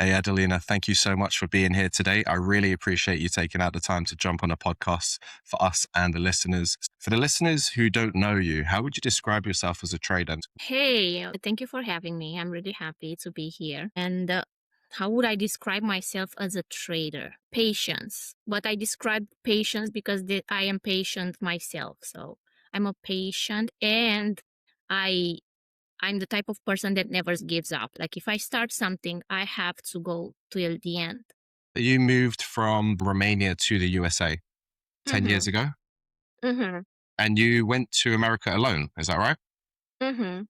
Hey, Adelina, thank you so much for being here today. I really appreciate you taking out the time to jump on a podcast for us and the listeners. For the listeners who don't know you, how would you describe yourself as a trader? Hey, thank you for having me. I'm really happy to be here. And how would I describe myself as a trader? Patience. But I describe patience because I am patient myself. So I'm a patient and I I'm the type of person that never gives up. Like if I start something, I have to go till the end. You moved from Romania to the USA 10 Mm-hmm. years ago, Mm-hmm. and you went to America alone. Is that right? Mm-hmm.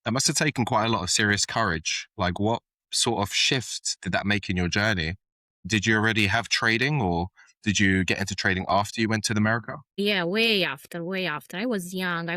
That must have taken quite a lot of serious courage. Like, what sort of shift did that make in your journey? Did you already have trading, or did you get into trading after you went to America? Yeah, way after, way after. I was young.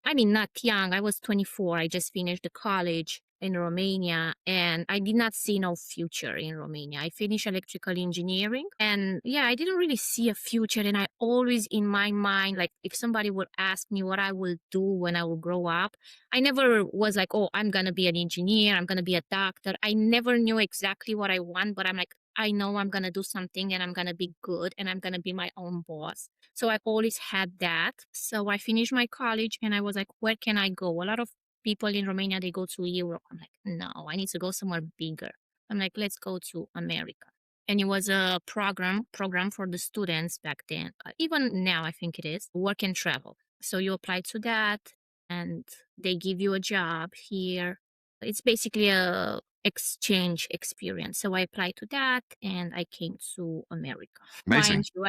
I mean, not young. I was 24. I just finished the college in Romania and I did not see no future in Romania. I finished electrical engineering and yeah, I didn't really see a future. And I always in my mind, like if somebody would ask me what I will do when I will grow up, I never was like, oh, I'm going to be an engineer. I'm going to be a doctor. I never knew exactly what I want, but I'm like, I know I'm going to do something and I'm going to be good and I'm going to be my own boss. So I always had that. So I finished my college and I was like, where can I go? A lot of people in Romania, they go to Europe. I'm like, no, I need to go somewhere bigger. I'm like, let's go to America. And it was a program for the students back then. Even now, I think it is work and travel. So you apply to that and they give you a job here. It's basically a exchange experience. So I applied to that and I came to America. Amazing. Mind you,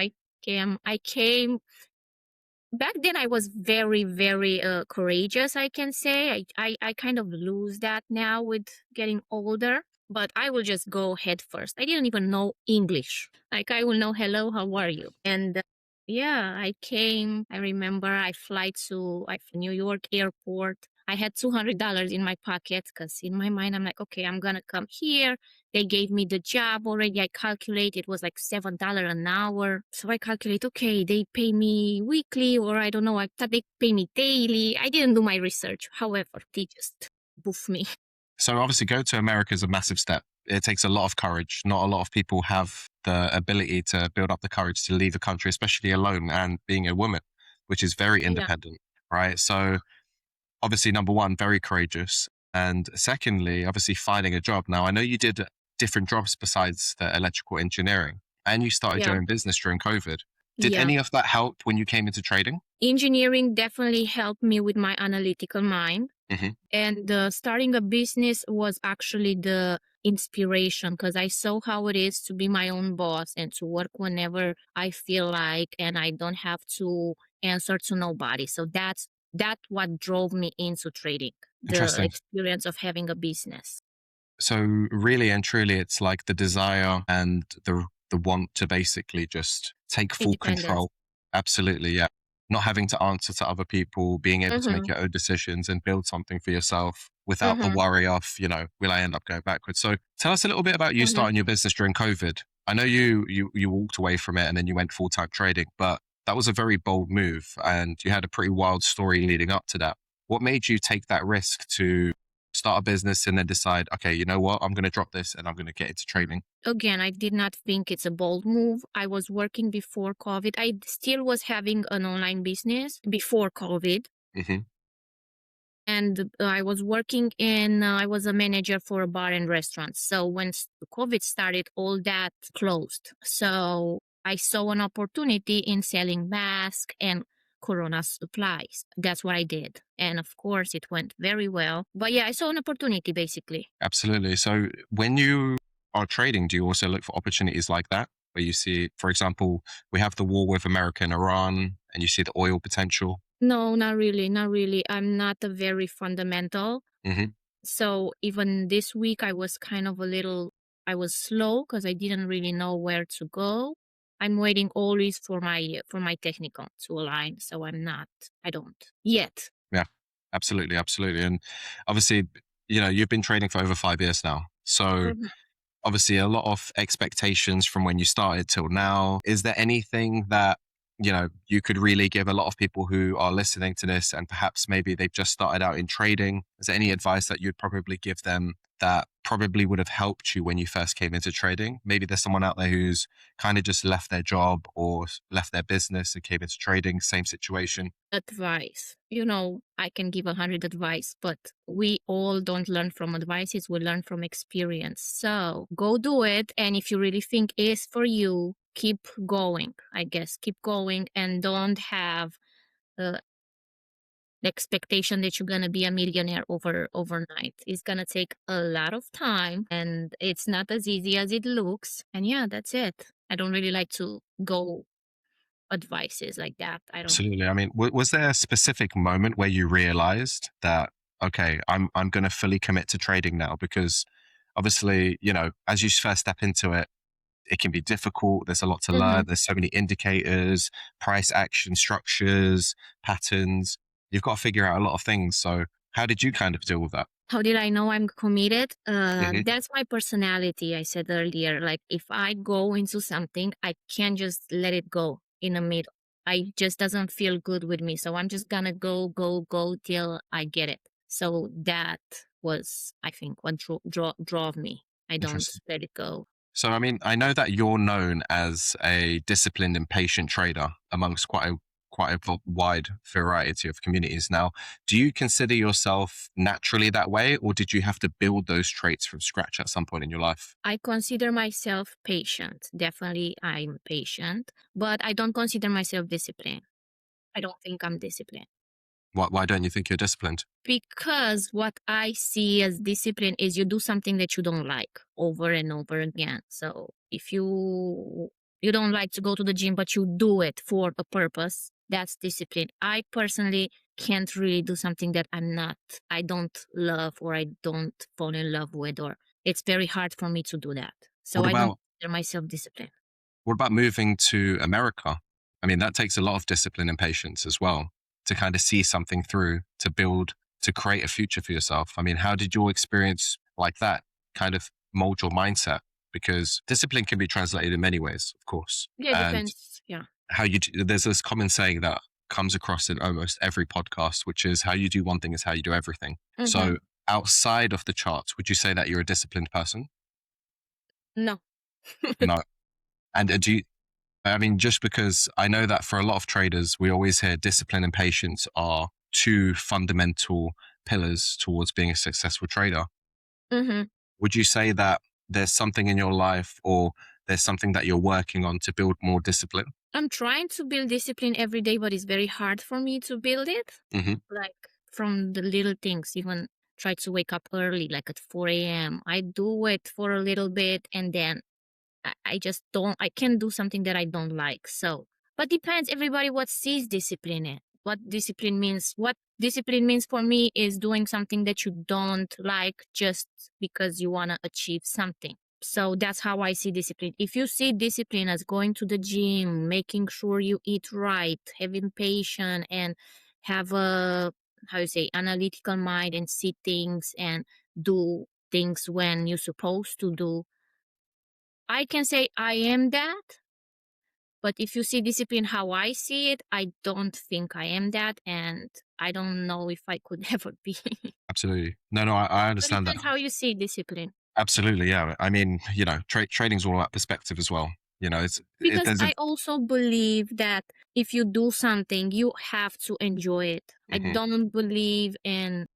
I came back then. I was very, very courageous, I can say. I kind of lose that now with getting older, but I will just go head first. I didn't even know English. Like I will know hello, how are you? And yeah, I came. I remember I fly to New York airport. I had $200 in my pocket because in my mind I'm like, okay, I'm gonna come here. They gave me the job already. I calculate it was like $7 an hour. So I calculate, okay, they pay me weekly or I don't know. I thought they pay me daily. I didn't do my research. However, they just boof me. So obviously, go to America is a massive step. It takes a lot of courage. Not a lot of people have the ability to build up the courage to leave a country, especially alone and being a woman, which is very Yeah. independent, right? So obviously, number one, very courageous. And secondly, obviously finding a job. Now, I know you did different jobs besides the electrical engineering and you started Yeah. your own business during COVID. Did Yeah. any of that help when you came into trading? Engineering definitely helped me with my analytical mind. Hmm. And starting a business was actually the inspiration because I saw how it is to be my own boss and to work whenever I feel like, and I don't have to answer to nobody. So that's what drove me into trading, the Interesting. experience of having a business. So really and truly, it's like the desire and the want to basically just take full Independence. control. Absolutely, yeah. Not having to answer to other people, being able to make Mm-hmm. your own decisions and build something for yourself without the Mm-hmm. worry of, will I end up going backwards? So tell us a little bit about you Mm-hmm. starting your business during COVID. I know you walked away from it and then you went full-time trading, but that was a very bold move and you had a pretty wild story leading up to that. What made you take that risk to start a business and then decide, okay, you know what, I'm going to drop this and I'm going to get into trading? Again, I did not think it's a bold move. I was working before COVID. I still was having an online business before COVID. Hmm. And I was working in, I was a manager for a bar and restaurant. So when COVID started, all that closed. So I saw an opportunity in selling masks and Corona supplies. That's what I did. And of course, it went very well. But yeah, I saw an opportunity basically. Absolutely. So when you are trading, do you also look for opportunities like that? Where you see, for example, we have the war with America and Iran, and you see the oil potential. No, not really. Not really. I'm not a very fundamental. Hmm. So even this week, I was slow because I didn't really know where to go. I'm waiting always for my technical to align. So I don't yet. Yeah, absolutely, absolutely. And obviously, you've been trading for over 5 years now. So Mhm. obviously a lot of expectations from when you started till now. Is there anything that you could really give a lot of people who are listening to this and perhaps maybe they've just started out in trading? Is there any advice that you'd probably give them that probably would have helped you when you first came into trading? Maybe there's someone out there who's kind of just left their job or left their business and came into trading, same situation. Advice. I can give 100 advice, but we all don't learn from advices. We learn from experience. So go do it. And if you really think is for you, keep going, I guess. Keep going and don't have the expectation that you're going to be a millionaire overnight. It's going to take a lot of time and it's not as easy as it looks. And yeah, that's it. I don't really like to go advices like that. I don't. Absolutely. I mean, was there a specific moment where you realized that, okay, I'm going to fully commit to trading now? Because obviously, as you first step into it, it can be difficult. There's a lot to Mhm. learn. There's so many indicators, price action structures, patterns. You've got to figure out a lot of things. So how did you kind of deal with that? How did I know I'm committed? Hmm. That's my personality. I said earlier, like if I go into something, I can't just let it go in the middle. I just doesn't feel good with me. So I'm just gonna go till I get it. So that was, I think, what drove me. I don't Interesting. let it go. So, I mean, I know that you're known as a disciplined and patient trader amongst quite a wide variety of communities. Now, do you consider yourself naturally that way, or did you have to build those traits from scratch at some point in your life? I consider myself patient. Definitely, I'm patient, but I don't consider myself disciplined. I don't think I'm disciplined. Why don't you think you're disciplined? Because what I see as discipline is you do something that you don't like over and over again. So if you don't like to go to the gym but you do it for a purpose, that's discipline. I personally can't really do something that I don't love or I don't fall in love with, or it's very hard for me to do that. So What I don't about consider myself disciplined. what about moving to America? I mean, that takes a lot of discipline and patience as well to kind of see something through, to build, to create a future for yourself. I mean, how did your experience like that kind of mold your mindset? Because discipline can be translated in many ways, of course. Yeah, it And depends. Yeah. there's this common saying that comes across in almost every podcast, which is how you do one thing is how you do everything. Hmm. So outside of the charts, would you say that you're a disciplined person? No. No. And I mean, just because I know that for a lot of traders, we always hear discipline and patience are two fundamental pillars towards being a successful trader. Hmm. Would you say that there's something in your life or there's something that you're working on to build more discipline? I'm trying to build discipline every day, but it's very hard for me to build it. Hmm. Like from the little things, even try to wake up early, like at 4 a.m. I do it for a little bit and then I just don't, I can do something that I don't like. So, but depends everybody what sees discipline in. What discipline means for me is doing something that you don't like just because you want to achieve something. So that's how I see discipline. If you see discipline as going to the gym, making sure you eat right, having patience, and have a, how you say, analytical mind and see things and do things when you're supposed to do, I can say I am that. But if you see discipline how I see it, I don't think I am that. And I don't know if I could ever be. Absolutely. No, no, I So it understand that. depends how you see discipline. Absolutely. Yeah. I mean, trading's all about perspective as well. Because There's a, I also believe that if you do something, you have to enjoy it. I mhm, don't believe in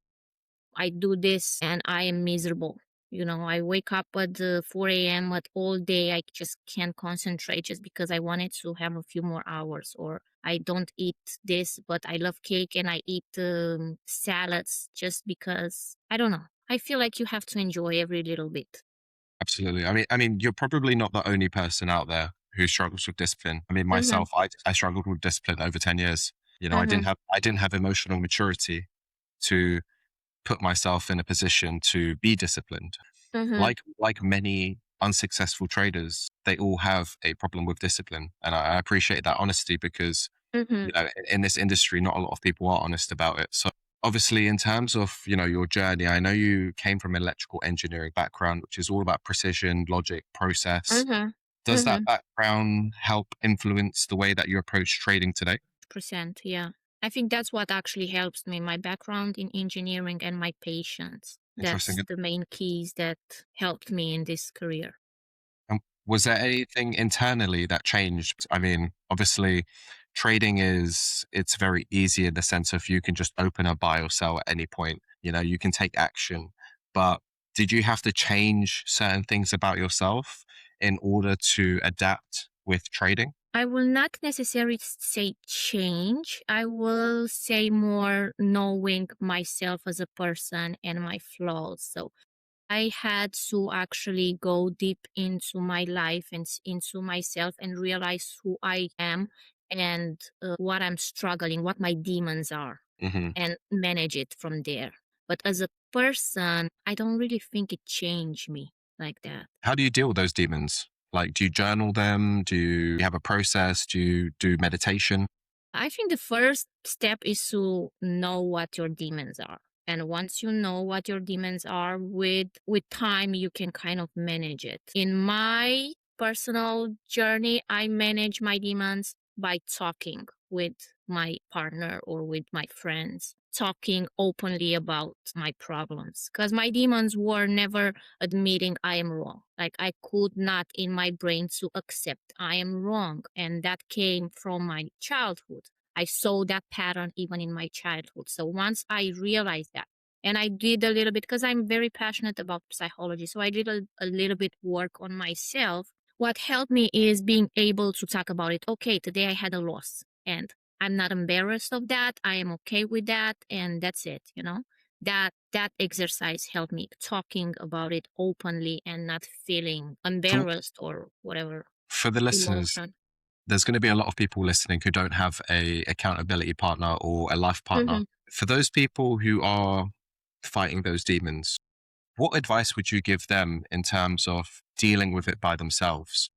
I do this and I am miserable. I wake up at 4 a.m. at all day. I just can't concentrate just because I wanted to have a few more hours. Or I don't eat this, but I love cake and I eat salads just because I don't know. I feel like you have to enjoy every little bit. absolutely. I mean, you're probably not the only person out there who struggles with discipline. I mean, Mm-hmm. myself, I struggled with discipline over 10 years. Mm-hmm. I didn't have emotional maturity to put myself in a position to be disciplined. Mm-hmm. Like many unsuccessful traders, they all have a problem with discipline. And I appreciate that honesty because, Mm-hmm. in this industry, not a lot of people are honest about it. So obviously in terms of, your journey, I know you came from an electrical engineering background, which is all about precision, logic, process. Mm-hmm. Does that Mm-hmm. background help influence the way that you approach trading today? Percent, yeah. I think that's what actually helps me. My background in engineering and my patience. Interesting. That's the main keys that helped me in this career. Was there anything internally that changed? I mean, obviously, trading it's very easy in the sense of you can just open a buy or sell at any point. You know, you can take action. But did you have to change certain things about yourself in order to adapt with trading? I will not necessarily say change. I will say more knowing myself as a person and my flaws. So I had to actually go deep into my life and into myself and realize who I am and what I'm struggling, what my demons are, Hmm. and manage it from there. But as a person, I don't really think it changed me like that. How do you deal with those demons? Like, do you journal them? Do you have a process? Do you do meditation? I think the first step is to know what your demons are. And once you know what your demons are, with time you can kind of manage it. In my personal journey, I manage my demons by talking with my partner or with my friends, talking openly about my problems. Because my demons were never admitting I am wrong. Like I could not in my brain to accept I am wrong. And that came from my childhood. I saw that pattern even in my childhood. So once I realized that, and I did a little bit because I'm very passionate about psychology. So I did a little bit work on myself. What helped me is being able to talk about it. Okay, today I had a loss and I'm not embarrassed of that. I am okay with that. And that's it, you know? That exercise helped me talking about it openly and not feeling For, embarrassed or whatever for the listeners, emotion. there's going to be a lot of people listening who don't have a accountability partner or a life partner. Mhm. For those people who are fighting those demons, what advice would you give them in terms of dealing with it by themselves?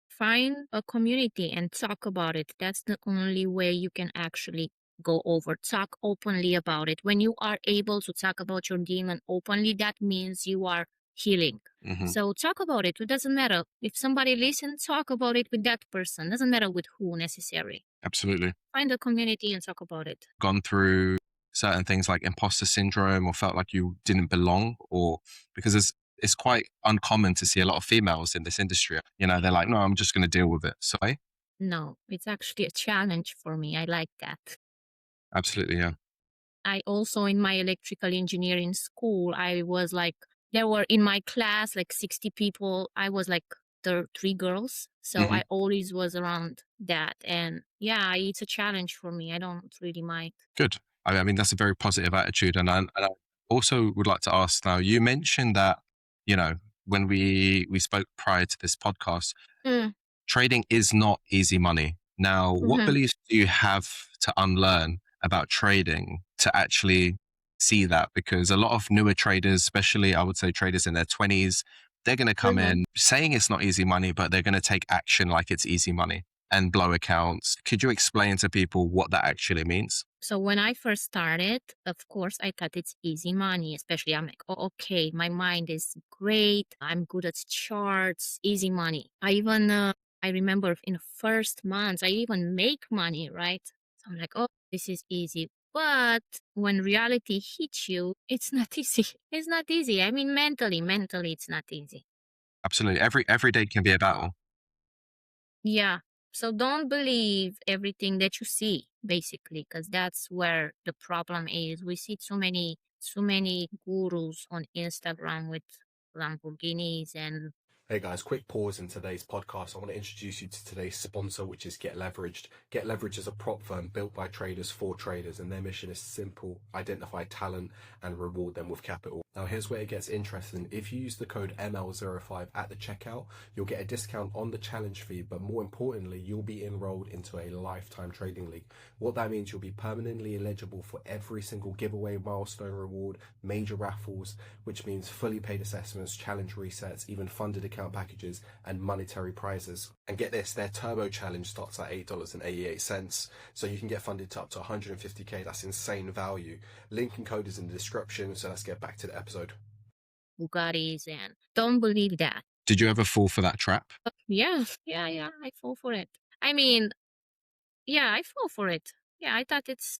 Find a community and talk about it. That's the only way you can actually go over. Talk openly about it. When you are able to talk about your demon openly, that means you are healing. Hmm. So talk about it. It doesn't matter. If somebody listens, talk about it with that person. Doesn't matter with who necessarily. Absolutely. Find a community and talk about it. Gone through certain things like imposter syndrome or felt like you didn't belong, or because it's quite uncommon to see a lot of females in this industry. You know, they're like, no, I'm just going to deal with it. So, No, it's actually a challenge for me. I like that. absolutely, yeah. I also in my electrical engineering school, I was like, there were in my class like 60 people. I was like the three girls. So Hmm. I always was around that. And yeah, it's a challenge for me. I don't really mind. Good. I mean, that's a very positive attitude. And I also would like to ask now, you mentioned that, you know, when we spoke prior to this podcast, Mm, trading is not easy money. Now, what hmm. beliefs do you have to unlearn about trading to actually see that? Because a lot of newer traders, especially I would say traders in their 20s, they're going to come Hmm. in saying it's not easy money, but they're going to take action like it's easy money and blow accounts. Could you explain to people what that actually means? So when I first started, of course, I thought it's easy money, especially I'm like, oh, okay, my mind is great. I'm good at charts, easy money. I remember in the first months, I even make money, right? So I'm like, oh, this is easy. But when reality hits you, it's not easy. It's not easy. I mean, mentally, it's not easy. Absolutely. Every day can be a battle. Yeah. So don't believe everything that you see, basically, because that's where the problem is. We see too many gurus on Instagram with Lamborghinis and Hey guys, quick pause in today's podcast. I want to introduce you to today's sponsor, which is Get Leveraged. Get Leveraged is a prop firm built by traders for traders, and their mission is simple: identify talent and reward them with capital. Now, here's where it gets interesting. If you use the code ML05 at the checkout, you'll get a discount on the challenge fee, but more importantly, you'll be enrolled into a lifetime trading league. What that means, you'll be permanently eligible for every single giveaway, milestone reward, major raffles, which means fully paid assessments, challenge resets, even funded account packages and monetary prizes. And get this, their turbo challenge starts at $8.88, so you can get funded to up to 150k. That's insane value. Link and code is in the description. So let's get back to the episode. Bugattis, and don't believe that. Did you ever fall for that trap? Yeah, yeah, I fall for it. I mean, yeah, I fall for it. Yeah, I thought it's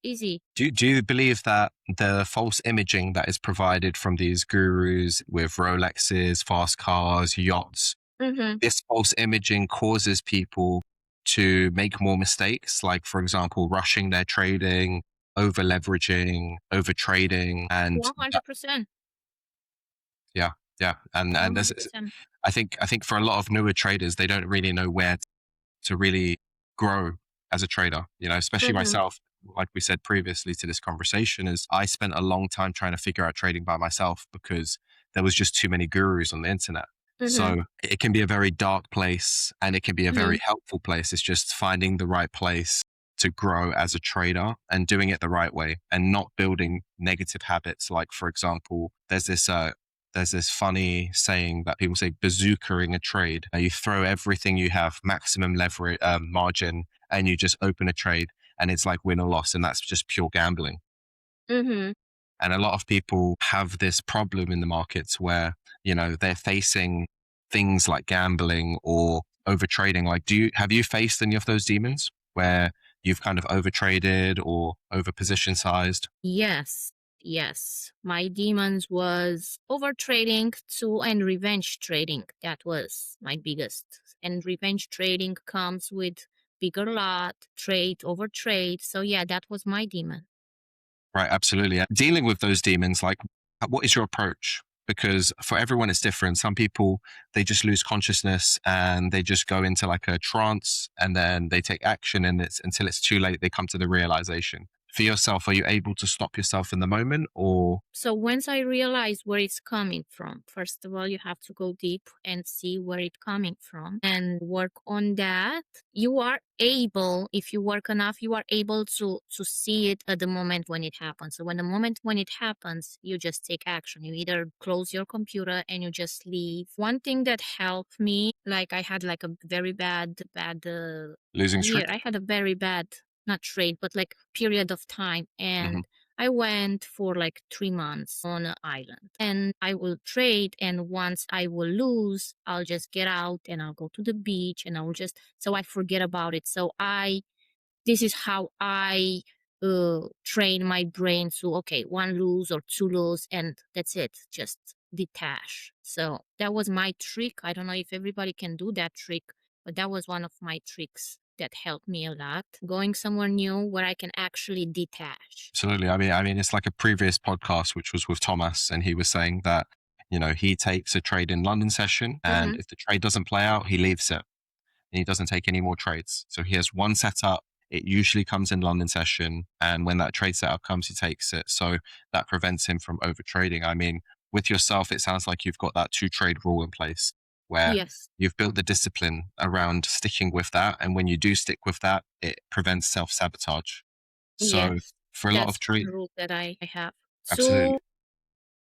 easy. Do you believe that the false imaging that is provided from these gurus with Rolexes, fast cars, yachts, Mm-hmm. this false imaging causes people to make more mistakes, like, for example, rushing their trading, over leveraging, over trading, and that, 100%. yeah, yeah, and this is, 100%. I think for a lot of newer traders, they don't really know where to really grow as a trader, you know, especially Mm-hmm. myself. Like we said previously to this conversation, is I spent a long time trying to figure out trading by myself because there was just too many gurus on the internet. Mm-hmm. So it can be a very dark place and it can be a Mm-hmm. very helpful place. It's just finding the right place to grow as a trader and doing it the right way and not building negative habits. Like, for example, there's this funny saying that people say, bazookaing a trade. You throw everything you have, maximum leverage, margin, and you just open a trade and it's like win or loss. And that's just pure gambling. Mm-hmm. And a lot of people have this problem in the markets where, you know, they're facing things like gambling or overtrading. Like, have you faced any of those demons where you've kind of overtraded or over position sized? Yes, yes. My demons was overtrading too and revenge trading. That was my biggest. And revenge trading comes with bigger lot, trade over trade. So yeah, that was my demon. Right, absolutely. Dealing with those demons, like, what is your approach? Because for everyone, it's different. Some people, they just lose consciousness and they just go into like a trance and then they take action and it's until it's too late, they come to the realization. For yourself, are you able to stop yourself in the moment or? So once I realized where it's coming from, first of all, you have to go deep and see where it's coming from and work on that. You are able, if you work enough, you are able to see it at the moment when it happens. So when it happens, you just take action. You either close your computer and you just leave. One thing that helped me, like I had like a very bad Losing year. streak? I had a very bad, not trade, but like period of time. Mm-hmm. And I went for like 3 months on an island and I will trade. And once I will lose, I'll just get out and I'll go to the beach and so I forget about it. This is how I train my brain to, okay, one lose or two lose and that's it. Just detach. So that was my trick. I don't know if everybody can do that trick, but that was one of my tricks that helped me a lot. Going somewhere new where I can actually detach. Absolutely. I mean, it's like a previous podcast, which was with Thomas, and he was saying that, you know, he takes a trade in London session and Mm-hmm. if the trade doesn't play out, he leaves it. And he doesn't take any more trades. So he has one setup. It usually comes in London session. And when that trade setup comes, he takes it. So that prevents him from over trading. I mean, with yourself, it sounds like you've got that 2 trade rule in place where Yes. you've built the discipline around sticking with that. And when you do stick with that, it prevents self-sabotage. So Yes. for a lot of That's trade, one rule that I have. absolutely. So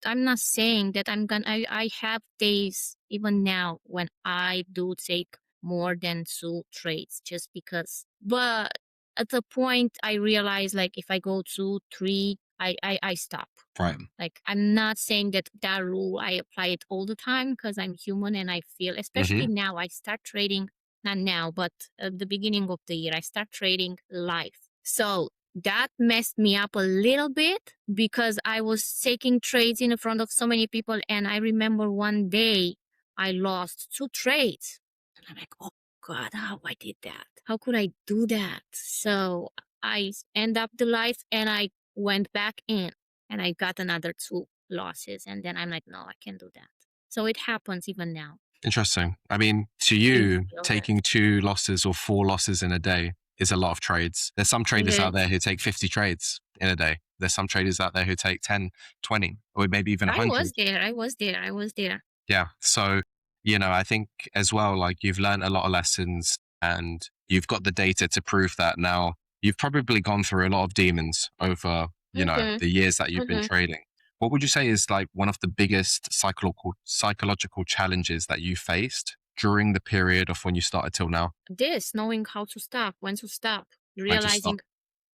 I'm not saying that I have days even now when I do take more than 2 trades just because, but at the point I realize like if I go 2, 3, I stop. Right. Like I'm not saying that rule, I apply it all the time because I'm human and I feel, especially Mm-hmm. now I start trading, not now, but at the beginning of the year, I start trading live. So that messed me up a little bit because I was taking trades in front of so many people. And I remember one day I lost 2 trades. And I'm like, oh God, how I did that? How could I do that? So I end up the life and I went back in and I got another 2 losses. And then I'm like, no, I can't do that. So it happens even now. Interesting. I mean, to I you, feel that. taking 2 losses or 4 losses in a day is a lot of trades. There's some It traders out there is. who take 50 trades in a day. There's some traders out there who take 10, 20, or maybe even I 100. was there. I was there. I was there. Yeah. So, you know, I think as well, like you've learned a lot of lessons and you've got the data to prove that now. You've probably gone through a lot of demons over, you know, Mm-hmm. the years that you've been Mm-hmm. trading. What would you say is like one of the biggest psychological challenges that you faced during the period of when you started till now? This, knowing how to stop, when to stop, When to stop? realizing,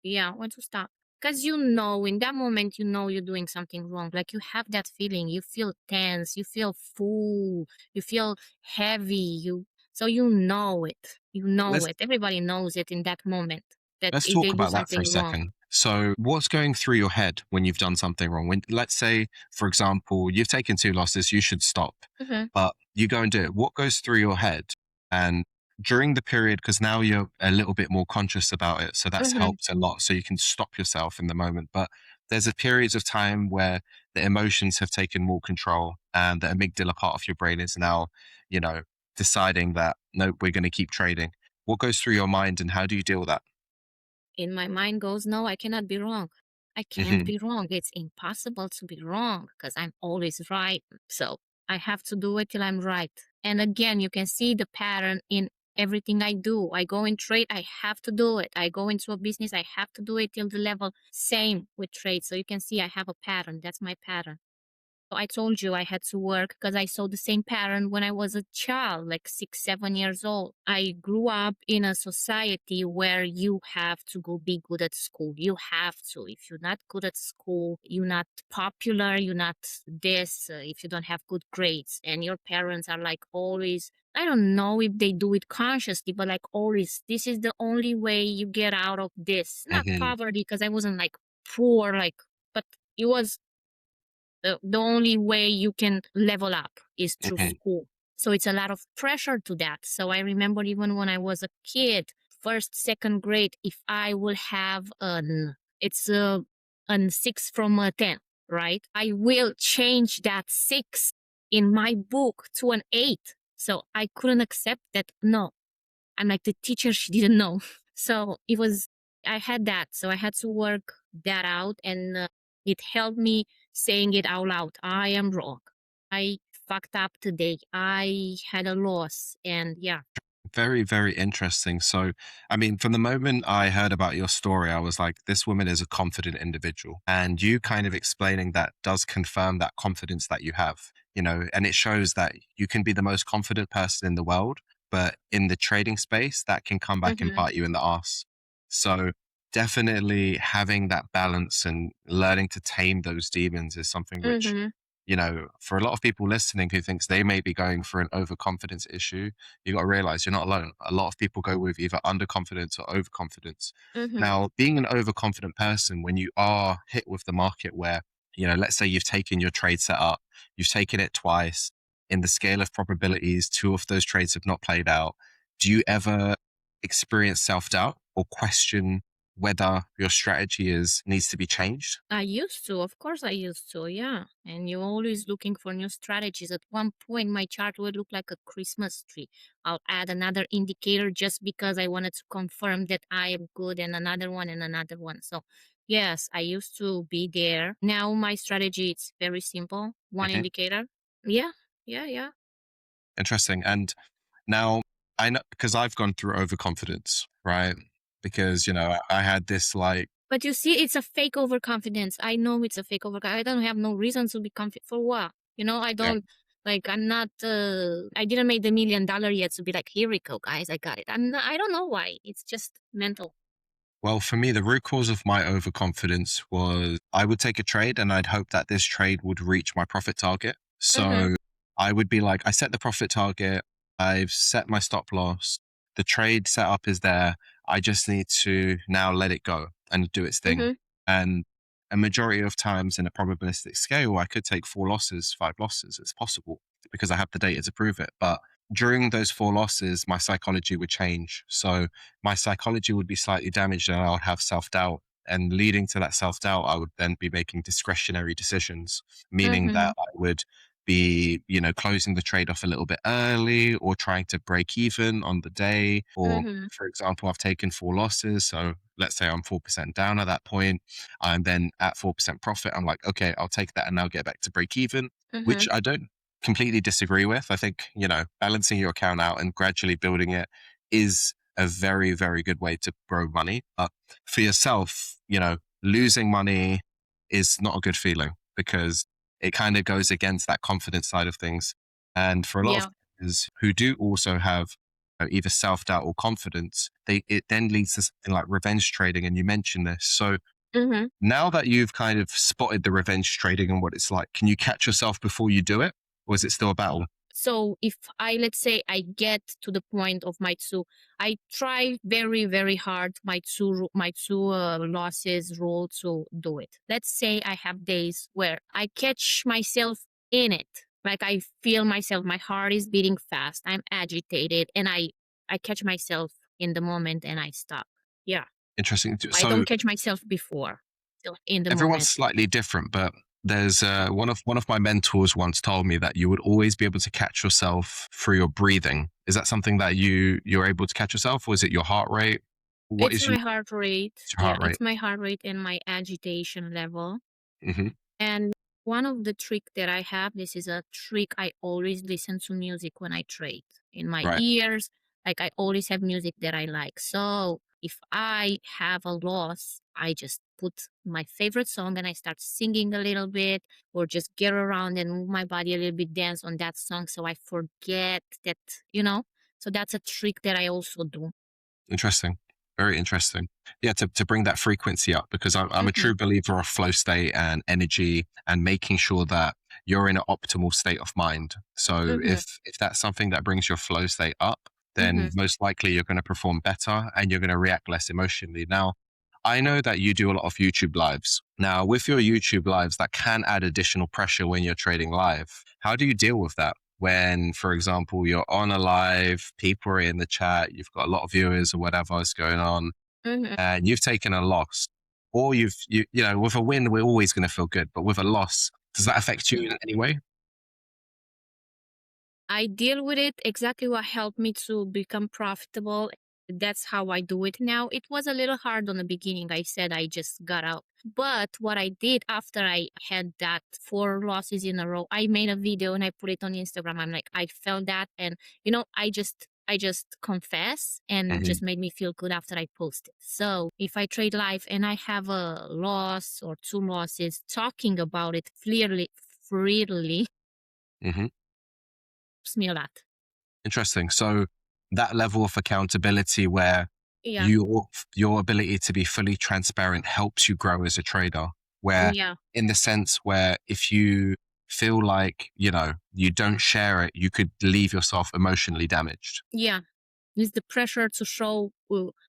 yeah, when to stop. Because in that moment, you're doing something wrong. Like you have that feeling, you feel tense, you feel full, you feel heavy. So you know it. You know Let's it. Everybody knows it in that moment that let's if talk they do about that for a something wrong. second. So, what's going through your head when you've done something wrong? When, let's say, for example, you've taken 2 losses, you should stop, Mm-hmm. but you go and do it. What goes through your head? And during the period, because now you're a little bit more conscious about it, so that's Mm-hmm. helped a lot. So you can stop yourself in the moment. But there's a periods of time where the emotions have taken more control, and the amygdala part of your brain is now, you know, deciding that no, we're going to keep trading. What goes through your mind, and how do you deal with that? In my mind goes, no, I cannot be wrong. I can't Hmm. be wrong. It's impossible to be wrong because I'm always right. So I have to do it till I'm right. And again, you can see the pattern in everything I do. I go in trade, I have to do it. I go into a business, I have to do it till the level. Same with trade. So you can see I have a pattern. That's my pattern. So I told you I had to work because I saw the same pattern when I was a child, like 6, 7 years old. I grew up in a society where you have to go be good at school. You have to. If you're not good at school, you're not popular, you're not this, if you don't have good grades. And your parents are like always, I don't know if they do it consciously, but like always, this is the only way you get out of this. Not Hmm. poverty, because I wasn't like poor, but it was the only way you can level up is through Hmm. school. So it's a lot of pressure to that. So I remember even when I was a kid, first, second grade, if I will have an 6 from a 10, right? I will change that 6 in my book to an 8. So I couldn't accept that. No, I'm like the teacher, she didn't know. So I had that. So I had to work that out, and it helped me saying it out loud. I am wrong. I fucked up today. I had a loss. And yeah. Very, very interesting. So, I mean, from the moment I heard about your story, I was like, this woman is a confident individual. And you kind of explaining that does confirm that confidence that you have, and it shows that you can be the most confident person in the world, but in the trading space, that can come back and Mm-hmm. bite you in the ass. So, definitely having that balance and learning to tame those demons is something which Mm-hmm. for a lot of people listening who thinks they may be going for an overconfidence issue, you got to realize you're not alone. A lot of people go with either underconfidence or overconfidence. Mm-hmm. Now, being an overconfident person, when you are hit with the market where, let's say you've taken your trade set up, you've taken it twice, in the scale of probabilities, 2 of those trades have not played out. Do you ever experience self-doubt or question whether your strategy needs to be changed? I used to, of course, I used to, yeah. And you're always looking for new strategies. At one point, my chart would look like a Christmas tree. I'll add another indicator just because I wanted to confirm that I am good, and another one and another one. So, yes, I used to be there. Now, my strategy it's very simple. One Mhm. indicator. Yeah, yeah, yeah. Interesting. And now I know because I've gone through overconfidence, right? Because, I had this like, But you see, it's a fake overconfidence. I know it's a fake overconfidence. I don't have no reason to be confident for what. I yeah, don't I'm not. I didn't make the $1 million yet to be like, here we go, guys, I got it. I don't know why. It's just mental. well, for me, the root cause of my overconfidence was I would take a trade and I'd hope that this trade would reach my profit target. Mm-hmm. So I would be like, I set the profit target, I've set my stop loss, the trade setup is there. I just need to now let it go and do its thing. Mm-hmm. And a majority of times in a probabilistic scale, I could take 4 losses, 5 losses. It's possible because I have the data to prove it. But during those 4 losses, my psychology would change. So my psychology would be slightly damaged and I would have self-doubt. And leading to that self-doubt, I would then be making discretionary decisions, meaning Mm-hmm. that I would be, closing the trade off a little bit early or trying to break even on the day. Or, Mm-hmm. for example, I've taken 4 losses. So let's say I'm 4% down at that point. I'm then at 4% profit. I'm like, okay, I'll take that and now get back to break even, Mm-hmm. which I don't completely disagree with. I think, balancing your account out and gradually building it is a very, very good way to grow money. But for yourself, losing money is not a good feeling because it kind of goes against that confidence side of things. And for a lot of Yeah. traders who do also have either self doubt or confidence, it then leads to something like revenge trading. And you mentioned this. So Mm-hmm. Now that you've kind of spotted the revenge trading and what it's like, can you catch yourself before you do it? Or is it still a battle? So if let's say I get to the point of my two, I try very, very hard my two losses rule to do it. Let's say I have days where I catch myself in it. Like I feel myself, my heart is beating fast. I'm agitated and I catch myself in the moment and I stop. Yeah. Interesting. I So don't catch myself before, still in the everyone's moment. slightly different, but there's one of my mentors once told me that you would always be able to catch yourself through your breathing. Is that something that you're able to catch yourself, or is it your heart rate? What It's is my heart rate. your Yeah, heart rate? it's my heart rate and my agitation level. Hmm. And one of the trick that I have, this is a trick I always listen to music when I trade in my Right. ears. Like I always have music that I like. So if I have a loss, I just put my favorite song and I start singing a little bit or just get around and move my body a little bit, dance on that song. So I forget that, you know, so that's a trick that I also do. Interesting. Very interesting. Yeah, to bring that frequency up, because I'm a Mm-hmm, true believer of flow state and energy and making sure that you're in an optimal state of mind. So mm-hmm, if that's something that brings your flow state up, mm-hmm, then most likely you're going to perform better and you're going to react less emotionally. Now, I know that you do a lot of YouTube lives. Now, with your YouTube lives, that can add additional pressure when you're trading live. How do you deal with that? When, for example, you're on a live, people are in the chat, you've got a lot of viewers or whatever is going on, mm-hmm. and you've taken a loss, or you know, with a win, we're always going to feel good, but with a loss, does that affect you in any way? I deal with it exactly what helped me to become profitable. That's how I do it now. It was a little hard on the beginning. I said I just got out. But what I did after I had that 4 losses in a row, I made a video and I put it on Instagram. I'm like, I felt that and I just confess and Hmm. just made me feel good after I posted. So if I trade live and I have a loss or 2 losses, talking about it freely Hmm. helps me a lot. Interesting. So that level of accountability where Yeah. your ability to be fully transparent helps you grow as a trader, where Yeah. in the sense where if you feel like, you know, you don't share it, you could leave yourself emotionally damaged. Yeah. It's the pressure to show.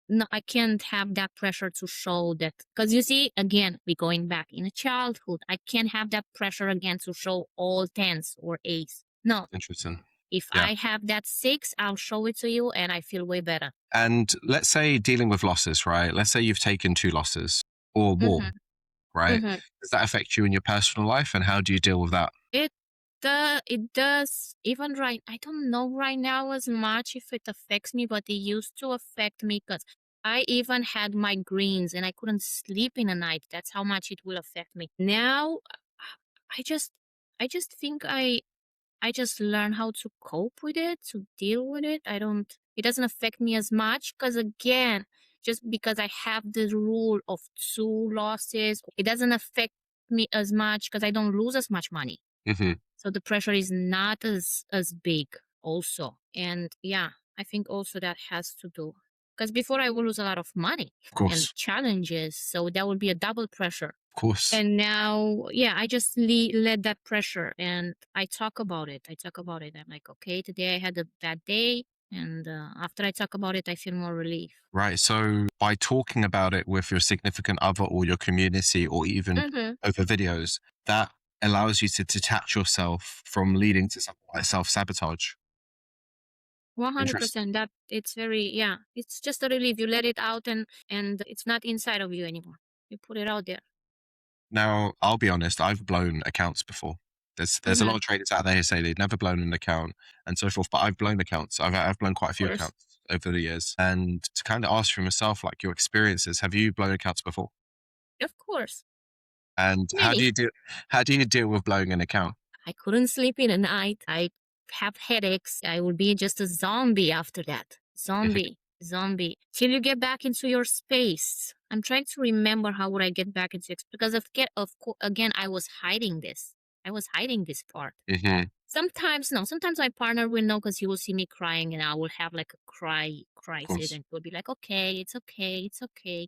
No, I can't have that pressure to show that. Because you see, again, we're going back in childhood. I can't have that pressure again to show all tens or eights. No. Interesting. If Yeah. I have that 6, I'll show it to you and I feel way better. And let's say dealing with losses, right? Let's say you've taken 2 losses or more, Mm-hmm. right? Mm-hmm. Does that affect you in your personal life? And how do you deal with that? It it does even right. I don't know right now as much if it affects me, but it used to affect me because I even had migraines and I couldn't sleep in the night. That's how much it will affect me. Now, I just I just think I just learn how to cope with it, to deal with it. It doesn't affect me as much because, again, just because I have the rule of 2 losses, it doesn't affect me as much because I don't lose as much money. Hmm. So the pressure is not as big also. And yeah, I think also that has to do because before I would lose a lot of money Of and course. challenges. So that would be a double pressure. Of course. And now, yeah, I just let that pressure and I talk about it. I talk about it. I'm like, okay, today I had a bad day. And after I talk about it, I feel more relief. Right. So by talking about it with your significant other or your community or even Mm-hmm. over videos, that allows you to detach yourself from leading to something like self-sabotage. Interesting. 100%. That it's very, yeah, it's just a relief. You let it out and it's not inside of you anymore. You put it out there. Now, I'll be honest, I've blown accounts before. There's a lot Mm-hmm. of traders out there who say they've never blown an account and so forth, but I've blown accounts. I've blown quite a Of few course. accounts over the years. And to kind of ask for myself, like your experiences, have you blown accounts before? Of course. And Many. how do you deal with blowing an account? I couldn't sleep in the night. I have headaches. I will be just a zombie after that. Mhm. Zombie. Till you get back into your space. I'm trying to remember how would I get back into because again I was hiding this. I was hiding this part. Mhm. Sometimes no. Sometimes my partner will know because he will see me crying and I will have like a cry Of crisis course. and he'll be like, okay, it's okay, it's okay.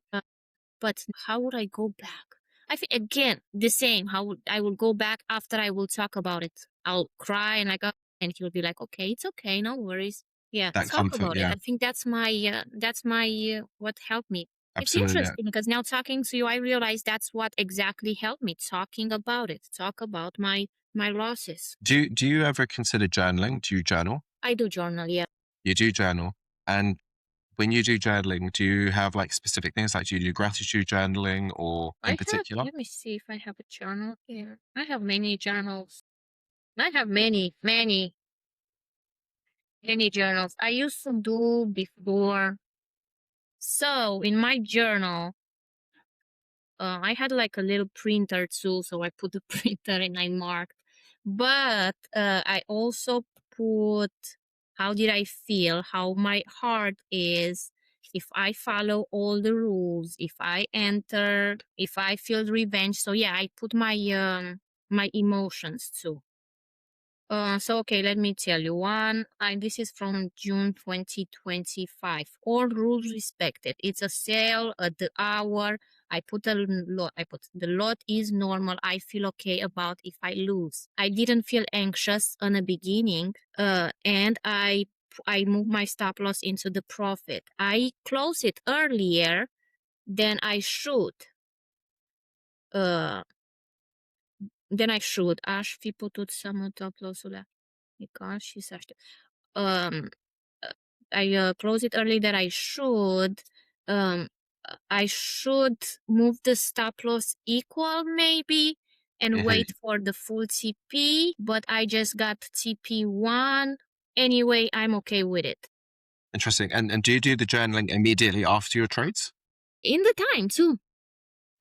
But how would I go back? I think again the same. I will go back after I will talk about it. I'll cry and and he will be like, okay, it's okay, no worries. Yeah, That talk comfort, about it. yeah, I think that's my what helped me. It's absolutely. interesting because now talking to you, I realize that's what exactly helped me. Talking about it, talk about my losses. Do you ever consider journaling? Do you journal? I do journal, yeah. You do journal. And when you do journaling, do you have like specific things? Like, do you do gratitude journaling or in particular? Let me see if I have a journal here. I have many journals. I have many journals. I used to do before. So in my journal, I had like a little printer too, so I put the printer and I marked. But I also put how did I feel, how my heart is, if I follow all the rules, if I enter, if I feel revenge. So yeah, I put my emotions too. So okay, let me tell you one. This is from June 2025. All rules respected. It's a sale at the hour. I put a lot. I put the lot is normal. I feel okay about if I lose. I didn't feel anxious in the beginning. And I moved my stop loss into the profit. I close it earlier than I should. Aș fi putut să mut stop-loss-ul și să aștept. I close it early that I should. I should move the stop loss equal maybe and wait for the full TP, but I just got TP1. Anyway, I'm okay with it. Interesting. And do you do the journaling immediately after your trades? In the time too.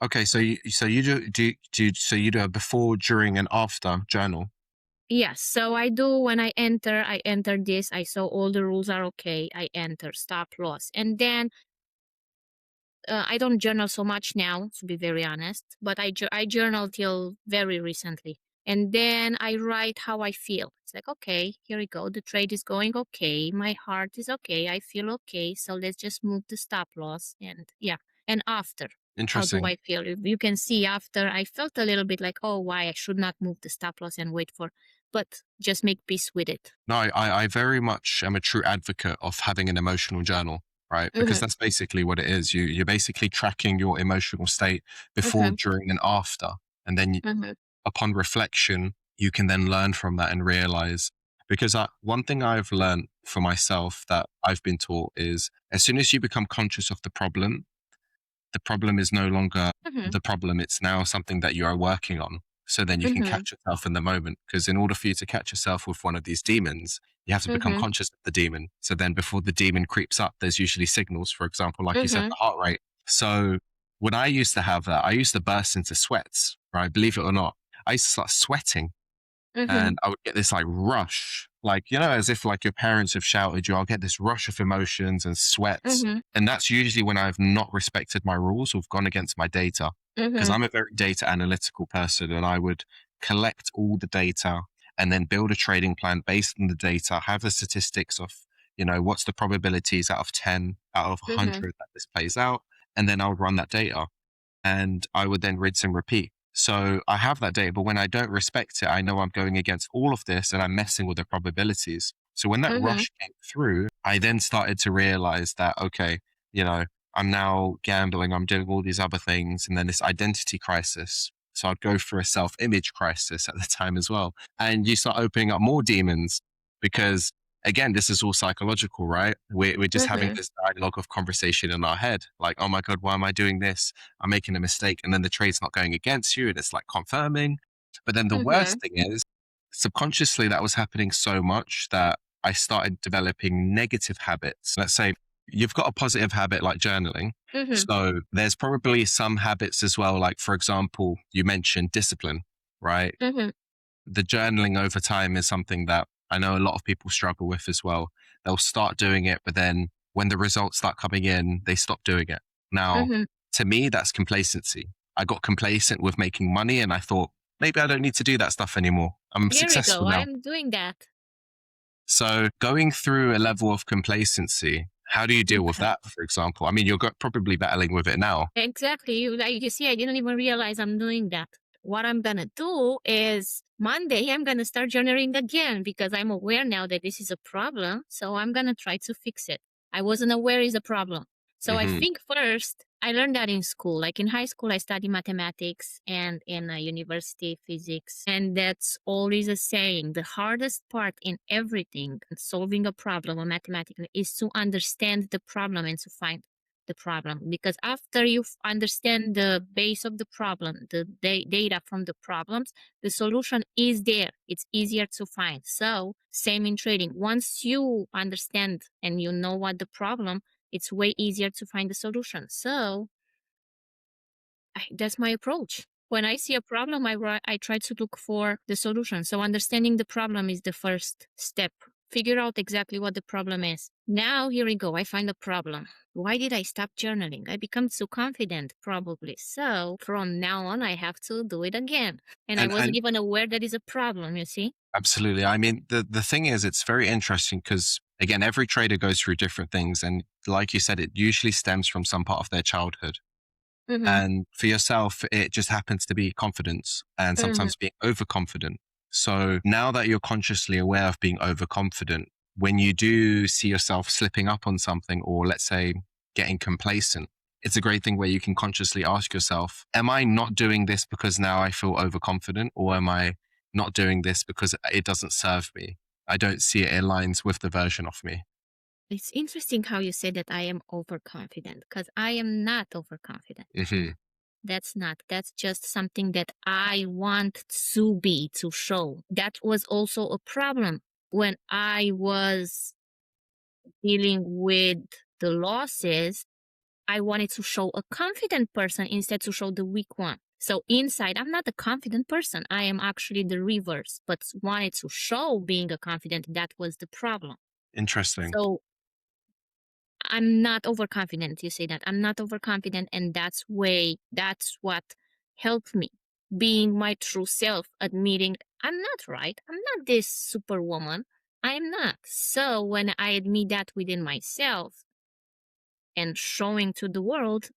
Okay, so you do a before, during, and after journal. Yes, so I do when I enter this. I saw all the rules are okay. I enter stop loss, and then I don't journal so much now, to be very honest. But I journal till very recently, and then I write how I feel. It's like, okay, here we go. The trade is going okay. My heart is okay. I feel okay. So let's just move the stop loss, and yeah, and after. How do Interesting. I feel? You can see after I felt a little bit like, oh, why I should not move the stop loss and wait for, but just make peace with it. No, I very much am a true advocate of having an emotional journal, right? Because that's basically what it is. You're basically tracking your emotional state before, during, and after. And then upon reflection, you can then learn from that and realize, because one thing I've learned for myself that I've been taught is as soon as you become conscious of the problem is no longer the problem. It's now something that you are working on. So then you can catch yourself in the moment. Because in order for you to catch yourself with one of these demons, you have to become conscious of the demon. So then before the demon creeps up, there's usually signals, for example, like you said, the heart rate. So when I used to have that, I used to burst into sweats, right? Believe it or not, I used to start sweating. And I would get this like rush, like, you know, as if like your parents have shouted you, I'll get this rush of emotions and sweats. And that's usually when I've not respected my rules or gone against my data. Because I'm a very data analytical person, and I would collect all the data and then build a trading plan based on the data, have the statistics of, you know, what's the probabilities out of 10, out of 100 that this plays out. And then I would run that data and I would then rinse and repeat. So I have that data, but when I don't respect it, I know I'm going against all of this and I'm messing with the probabilities. So when that rush came through, I then started to realize that, okay, you know, I'm now gambling, I'm doing all these other things, and then this identity crisis. So I'd go through a self-image crisis at the time as well. And you start opening up more demons because, again, this is all psychological, right? We're just having this dialogue of conversation in our head. Like, oh my God, why am I doing this? I'm making a mistake. And then the trade's not going against you and it's like confirming. But then the worst thing is, subconsciously, that was happening so much that I started developing negative habits. Let's say you've got a positive habit like journaling. So there's probably some habits as well. Like, for example, you mentioned discipline, right? The journaling over time is something that I know a lot of people struggle with as well. They'll start doing it, but then when the results start coming in, they stop doing it. Now, to me, that's complacency. I got complacent with making money and I thought, maybe I don't need to do that stuff anymore. I'm successful now. I'm doing that. So going through a level of complacency How do you deal with Okay. that, for example? I mean, you're probably battling with it now. Exactly. You see, I didn't even realize I'm doing that. What I'm going to do is Monday, I'm going to start journaling again because I'm aware now that this is a problem. So I'm going to try to fix it. I wasn't aware it's a problem. So I Hmm. think first, I learned that in school. Like in high school, I studied mathematics and in university physics. And that's always a saying. The hardest part in everything, solving a problem or mathematically, is to understand the problem and to find the problem, because after you understand the base of the problem, the data from the problems, the solution is there. It's easier to find. So same in trading. Once you understand and you know what the problem, it's way easier to find the solution. So that's my approach. When I see a problem, I try to look for the solution. So understanding the problem is the first step. Figure out exactly what the problem is. Now, here we go. I find a problem. Why did I stop journaling? I become too confident, probably. So from now on, I have to do it again. And I wasn't And even aware that is a problem, you see? absolutely. I mean, the thing is, it's very interesting because, again, every trader goes through different things. And like you said, it usually stems from some part of their childhood. Mm-hmm. And for yourself, it just happens to be confidence and sometimes being overconfident. So now that you're consciously aware of being overconfident, when you do see yourself slipping up on something, or let's say getting complacent, it's a great thing where you can consciously ask yourself, am I not doing this because now I feel overconfident, or am I not doing this because it doesn't serve me? I don't see it aligns with the version of me. It's interesting how you say that I am overconfident, because I am not overconfident. Hmm. That's just something that I want to be, to show. That was also a problem when I was dealing with the losses. I wanted to show a confident person instead to show the weak one. So inside, I'm not a confident person. I am actually the reverse, but wanted to show being a confident. That was the problem. Interesting. So I'm not overconfident. You say that I'm not overconfident, and that's what helped me being my true self, admitting I'm not right. I'm not this superwoman. I'm not. So when I admit that within myself and showing to the world,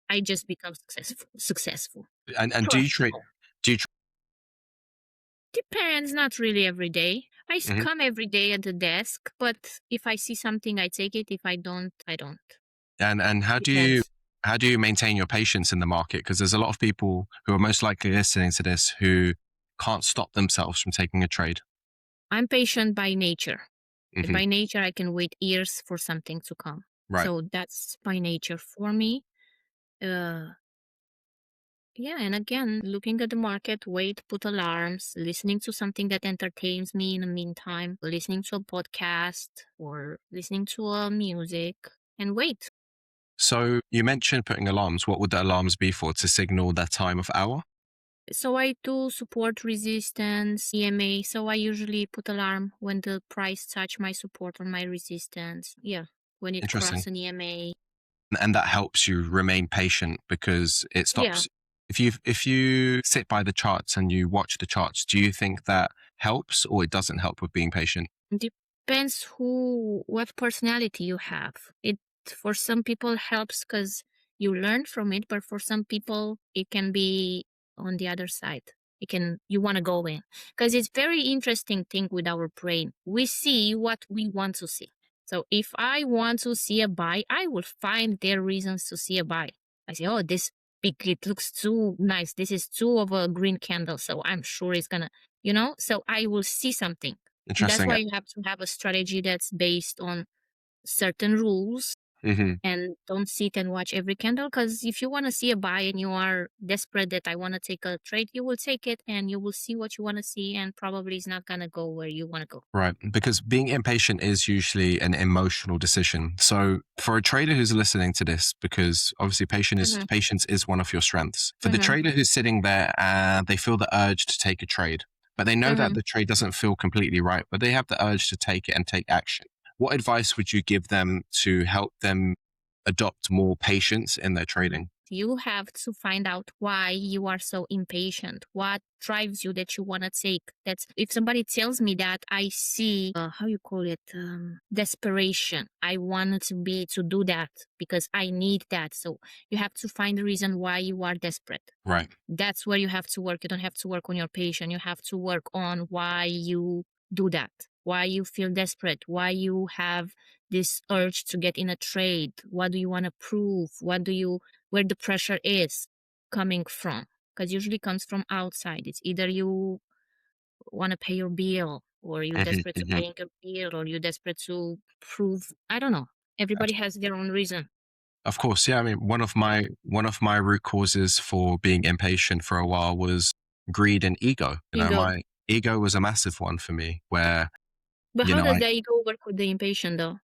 I just become successful, And do you trade? profitable. Do you? Depends, not really every day. I Mhm. come every day at the desk, but if I see something, I take it. If I don't, I don't. And Depends. how do you maintain your patience in the market? Because there's a lot of people who are most likely listening to this who can't stop themselves from taking a trade. I'm patient by nature. Hmm. By nature, I can wait years for something to come. Right. So that's by nature for me. Uh, yeah, and again, looking at the market, wait, put alarms, listening to something that entertains me in the meantime, listening to a podcast or listening to music, and wait. So you mentioned putting alarms. What would the alarms be for? To signal that time of hour? So I do support resistance, EMA. So I usually put alarm when the price touch my support or my resistance. Yeah, when it Interesting. cross an EMA. And that helps you remain patient because it Yeah, stops. If you sit by the charts and you watch the charts, do you think that helps or it doesn't help with being patient? depends what personality you have. It for some people helps because you learn from it, but for some people it can be on the other side. You want to go in because it's very interesting thing with our brain. We see what we want to see. So if I want to see a buy, I will find their reasons to see a buy. I say, oh, this big, it looks too nice. This is too of a green candle, so I'm sure it's gonna, so I will see something. That's Interesting. why you have to have a strategy that's based on certain rules Hmm. and don't sit and watch every candle. Because if you want to see a buy and you are desperate that I want to take a trade, you will take it and you will see what you want to see, and probably it's not going to go where you want to go. Right. Because being impatient is usually an emotional decision. So for a trader who's listening to this, because obviously Hmm. patience is one of your strengths. For the Hmm. trader who's sitting there and they feel the urge to take a trade, but they know that Hmm. the trade doesn't feel completely right, but they have the urge to take it and take action. What advice would you give them to help them adopt more patience in their trading? You have to find out why you are so impatient. What drives you that you want to take? That's if somebody tells me that, I see how you call it, desperation. I want to do that because I need that. So you have to find the reason why you are desperate. Right. That's where you have to work. You don't have to work on your patient. You have to work on why you do that, why you feel desperate, why you have this urge to get in a trade. What do you want to prove? where the pressure is coming from? Because usually comes from outside. It's either you want to pay your bill, or you're desperate to pay your bill, or you're desperate to prove. I don't know. Everybody has their own reason. Of course, yeah. I mean, one of my root causes for being impatient for a while was greed and ego. My ego was a massive one for me. But how does the ego work with the impatient, though?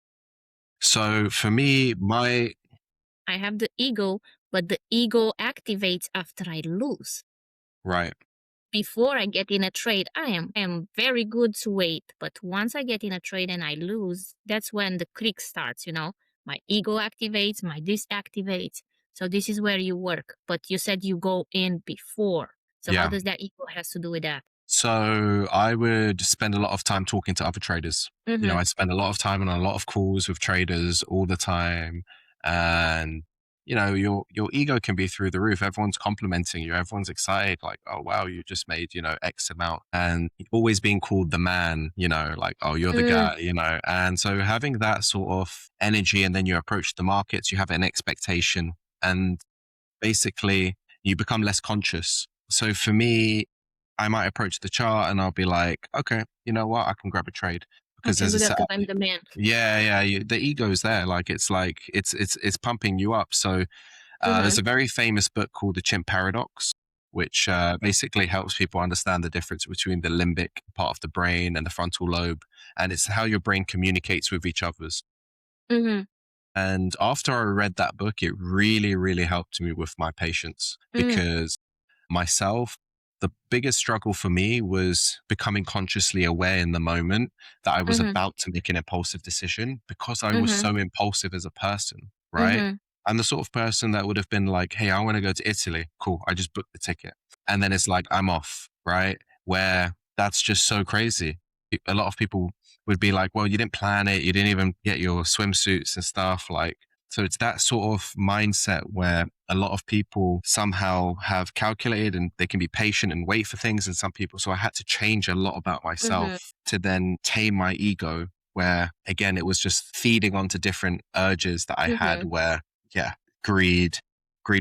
So for me, I have the ego, but the ego activates after I lose. Right. Before I get in a trade, I am very good to wait. But once I get in a trade and I lose, that's when the click starts, My ego activates, my this activates. So this is where you work. But you said you go in before. So how does that ego has to do with that? So I would spend a lot of time talking to other traders. Mm-hmm. I spend a lot of time on a lot of calls with traders all the time. And your ego can be through the roof. Everyone's complimenting you. Everyone's excited. Like, oh, wow, you just made, X amount, and always being called the man, like, oh, you're the guy, and so having that sort of energy, and then you approach the markets, you have an expectation, and basically you become less conscious. So for me, I might approach the chart and I'll be like, okay, you know what? I can grab a trade because there's a setup. I'm the man. Yeah. The ego's there. It's pumping you up. So there's a very famous book called The Chimp Paradox, which basically helps people understand the difference between the limbic part of the brain and the frontal lobe. And it's how your brain communicates with each other's. Mm-hmm. And after I read that book, it really, really helped me with my patience, because myself, the biggest struggle for me was becoming consciously aware in the moment that I was about to make an impulsive decision, because I was so impulsive as a person, right? I'm the sort of person that would have been like, hey, I want to go to Italy. Cool. I just booked the ticket. And then it's like, I'm off, right? Where that's just so crazy. A lot of people would be like, well, you didn't plan it. You didn't even get your swimsuits and stuff. So it's that sort of mindset where a lot of people somehow have calculated and they can be patient and wait for things. And some people, so I had to change a lot about myself to then tame my ego, where again, it was just feeding onto different urges that I had, where, greed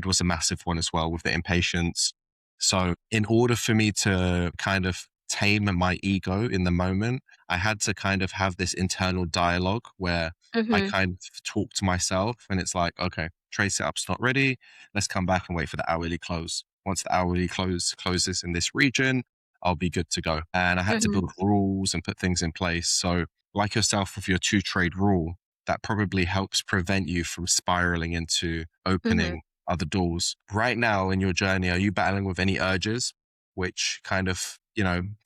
was a massive one as well, with the impatience. So in order for me to kind of tame my ego in the moment, I had to kind of have this internal dialogue where I kind of talk to myself, and it's like, okay, trade setup's not ready. Let's come back and wait for the hourly close. Once the hourly closes in this region, I'll be good to go. And I had to build rules and put things in place. So like yourself with your 2-trade rule, that probably helps prevent you from spiraling into opening other doors. Right now in your journey, are you battling with any urges which kind of,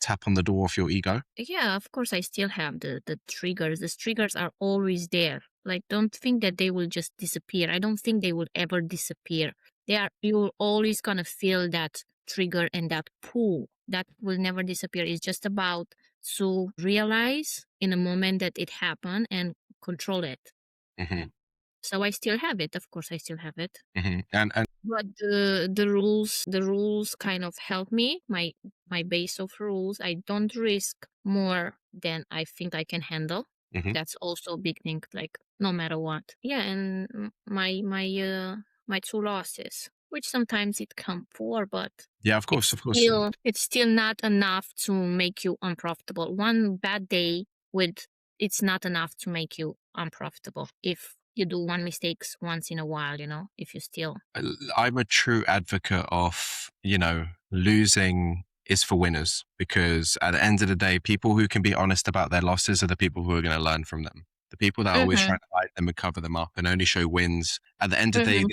tap on the door of your ego? Yeah, of course, I still have the triggers. The triggers are always there. Like, don't think that they will just disappear. I don't think they will ever disappear. You're always gonna feel that trigger and that pull. That will never disappear. It's just about to realize in a moment that it happened and control it. So I still have it. Of course, I still have it. And But the rules kind of help me. My base of rules. I don't risk more than I think I can handle. That's also a big thing. Like, no matter what. Yeah, and my 2 losses, which sometimes it come poor, but yeah, of course. it's still not enough to make you unprofitable. One bad day it's not enough to make you unprofitable. If you do one mistakes once in a while, if you still. I'm a true advocate of, losing is for winners, because at the end of the day, people who can be honest about their losses are the people who are going to learn from them. The people that are always trying to hide them and cover them up and only show wins, at the end of the day,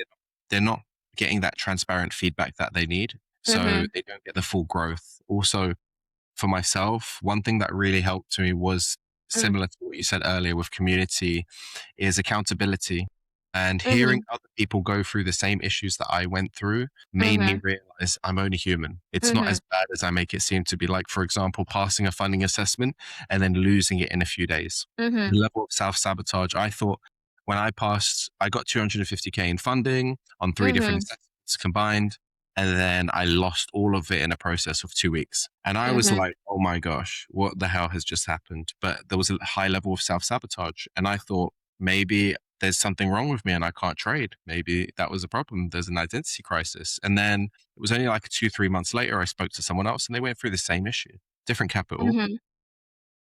they're not getting that transparent feedback that they need. So they don't get the full growth. Also, for myself, one thing that really helped me was similar to what you said earlier with community, is accountability. And hearing Mhm. other people go through the same issues that I went through made me Mhm. realize I'm only human. It's not Mhm. as bad as I make it seem to be. Like, for example, passing a funding assessment and then losing it in a few days. Mhm. The level of self-sabotage, I thought when I passed, I got 250K in funding on 3 different Mhm. assessments combined. And then I lost all of it in a process of 2 weeks. And I was Mhm. like, oh my gosh, what the hell has just happened? But there was a high level of self-sabotage. And I thought maybe there's something wrong with me and I can't trade. Maybe that was a problem. There's an identity crisis. And then it was only like 2, 3 months later, I spoke to someone else and they went through the same issue, different capital. Mhm.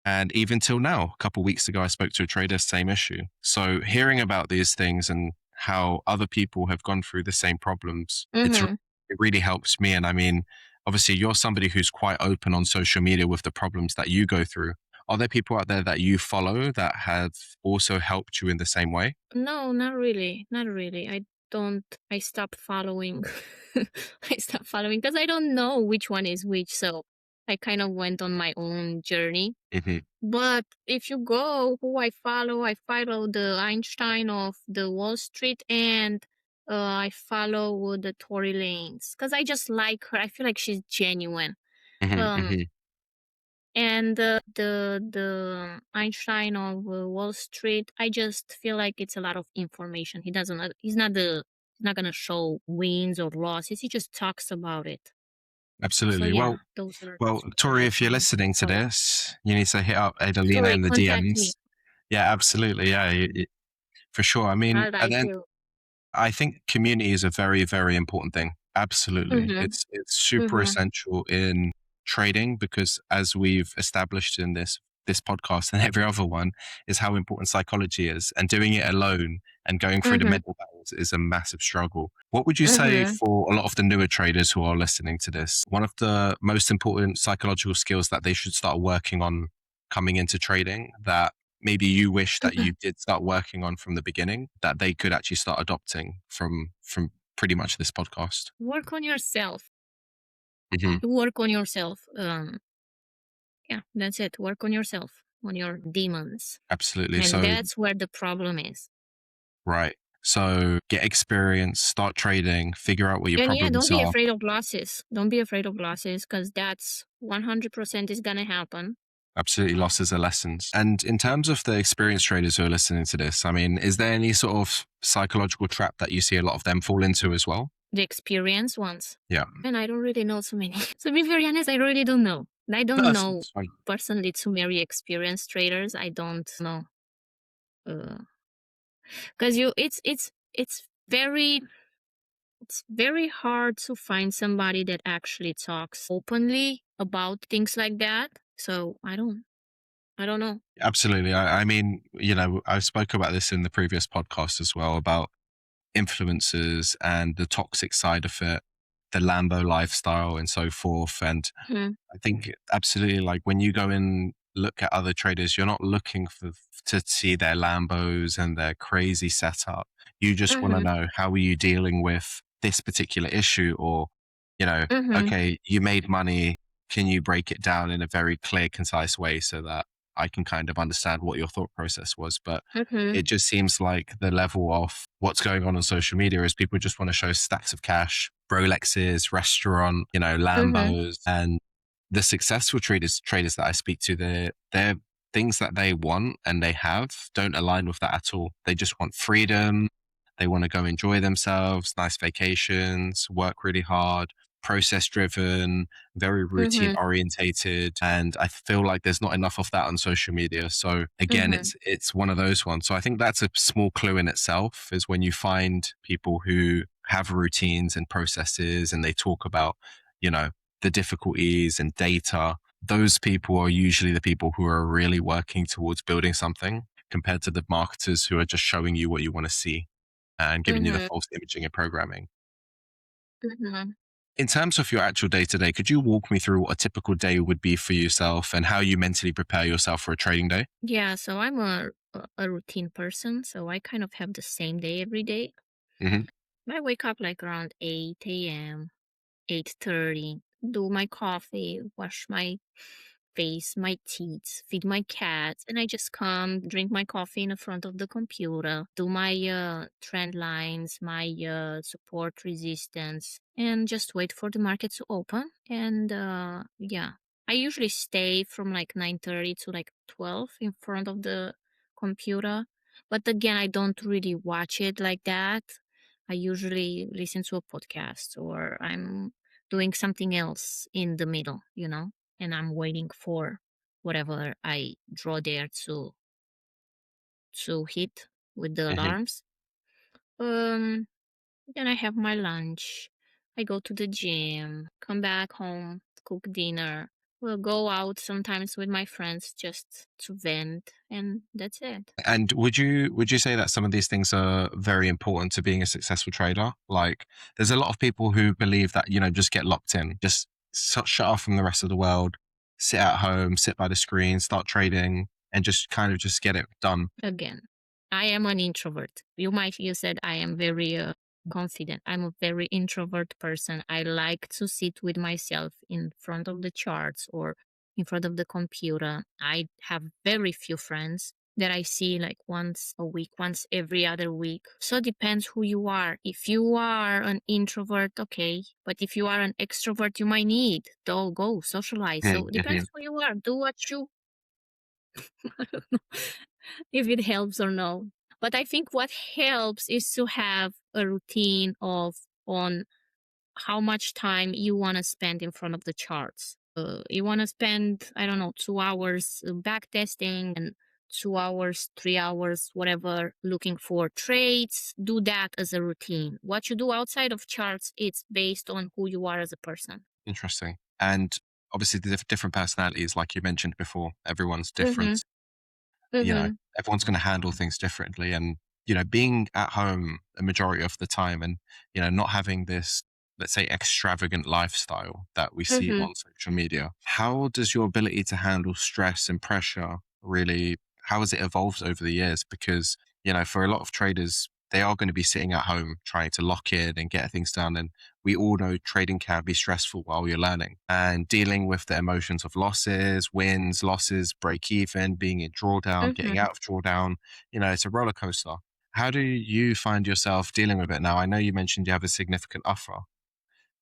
And even till now, a couple of weeks ago, I spoke to a trader, same issue. So hearing about these things and how other people have gone through the same problems, Mhm. it really helps me. And I mean, obviously, you're somebody who's quite open on social media with the problems that you go through. Are there people out there that you follow that have also helped you in the same way? No, not really. Not really. I don't. I stopped following. I stopped following because I don't know which one is which. So I kind of went on my own journey. Hmm. But if you go who I follow the Einstein of the Wall Street, and I follow the Tory Lanes because I just like her. I feel like she's genuine. Hmm. Um, Hmm. and the Einstein of Wall Street, I just feel like it's a lot of information. He doesn't. He's not gonna show wins or losses. He just talks about it. So Absolutely. yeah, Well, those are the well, two that Tori, I if you're listening to follow. this, you need to hit up Adelina Sorry, in the contact me. DMs. Yeah, absolutely. Yeah, for sure. I mean, I'll and write then you. I think community is a very, very important thing. Absolutely. Mhm. It's super Mhm. essential in trading because as we've established in this podcast and every other one is how important psychology is, and doing it alone and going through the Mhm. mental battles is a massive struggle. What would you say Mhm. for a lot of the newer traders who are listening to this? One of the most important psychological skills that they should start working on coming into trading that maybe you wish that Mhm. you did start working on from the beginning that they could actually start adopting from pretty much this podcast? Work on yourself. Hmm. Work on yourself. Yeah, that's it. Work on yourself, on your demons, Absolutely. and So, that's where the problem is. right. So get experience, start trading, figure out what your And yeah, don't problems be are. afraid of losses. Don't be afraid of losses because that's 100% is gonna happen. Absolutely, losses are lessons. And in terms of the experienced traders who are listening to this, I mean, is there any sort of psychological trap that you see a lot of them fall into as well? The experienced ones. Yeah. And I don't really know so many. To be very honest, I really don't know. I No, don't that's, know that's fine. personally too many experienced traders. I don't know. Because it's very hard to find somebody that actually talks openly about things like that. So I don't know. Absolutely. I mean, I spoke about this in the previous podcast as well about influencers and the toxic side of it, the Lambo lifestyle and so forth. And Mhm. I think absolutely, like when you go and look at other traders, you're not looking to see their Lambos and their crazy setup. You just want to Mhm. know, how are you dealing with this particular issue? Or, Mhm. okay, you made money. Can you break it down in a very clear, concise way so that I can kind of understand what your thought process was? But Mhm. it just seems like the level of what's going on social media is people just want to show stacks of cash, Rolexes, restaurant, Mhm. Lambos, and the successful traders that I speak to, they're things that they want and they have don't align with that at all. They just want freedom. They want to go enjoy themselves, nice vacations, work really hard, process driven, very routine Mhm. orientated. And I feel like there's not enough of that on social media. So again, Mhm. it's one of those ones. So I think that's a small clue in itself, is when you find people who have routines and processes and they talk about, you know, the difficulties and data. Those people are usually the people who are really working towards building something, compared to the marketers who are just showing you what you want to see and giving you the Mhm. false imaging and programming. Mhm. In terms of your actual day to day, could you walk me through what a typical day would be for yourself and how you mentally prepare yourself for a trading day? Yeah, so I'm a routine person, so I kind of have the same day every day. Hmm. I wake up like around 8 a.m., 8:30, do my coffee, wash my face, my teeth, feed my cats, and I just come, drink my coffee in the front of the computer, do my trend lines, my support resistance, and just wait for the market to open. And yeah, I usually stay from like 9:30 to like 12 in front of the computer. But again, I don't really watch it like that. I usually listen to a podcast or I'm doing something else in the middle, and I'm waiting for whatever I draw there to hit with the Hmm. alarms. Um, then I have my lunch. I go to the gym, come back home, cook dinner. We'll go out sometimes with my friends just to vent, and that's it. And would you say that some of these things are very important to being a successful trader? Like, there's a lot of people who believe that, just get locked in, just shut off from the rest of the world, sit at home, sit by the screen, start trading, and just kind of just get it done. Again, I am an introvert. You said I am very confident. I'm a very introvert person. I like to sit with myself in front of the charts or in front of the computer. I have very few friends that I see like once a week, once every other week. So it depends who you are. If you are an introvert, okay. But if you are an extrovert, you might need to go socialize. So it Mm-hmm. depends who you are. Do what you I don't know if it helps or no. But I think what helps is to have a routine of on how much time you want to spend in front of the charts. You want to spend, I don't know, 2 hours back testing and 2 hours, 3 hours, whatever, looking for trades. Do that as a routine. What you do outside of charts, it's based on who you are as a person. Interesting. And obviously, the different personalities, like you mentioned before, everyone's Mm-hmm. different. you know, Mm-hmm. everyone's going to handle things differently. And, being at home a majority of the time and, not having this, let's say, extravagant lifestyle that we see Mm-hmm. on social media, how does your ability to handle stress and pressure really, how has it evolved over the years? Because, for a lot of traders, they are going to be sitting at home trying to lock in and get things done. And we all know trading can be stressful while you're learning and dealing with the emotions of losses, wins, losses, break even, being in drawdown, getting Mm-hmm. out of drawdown. It's a roller coaster. How do you find yourself dealing with it now? I know you mentioned you have a significant offer.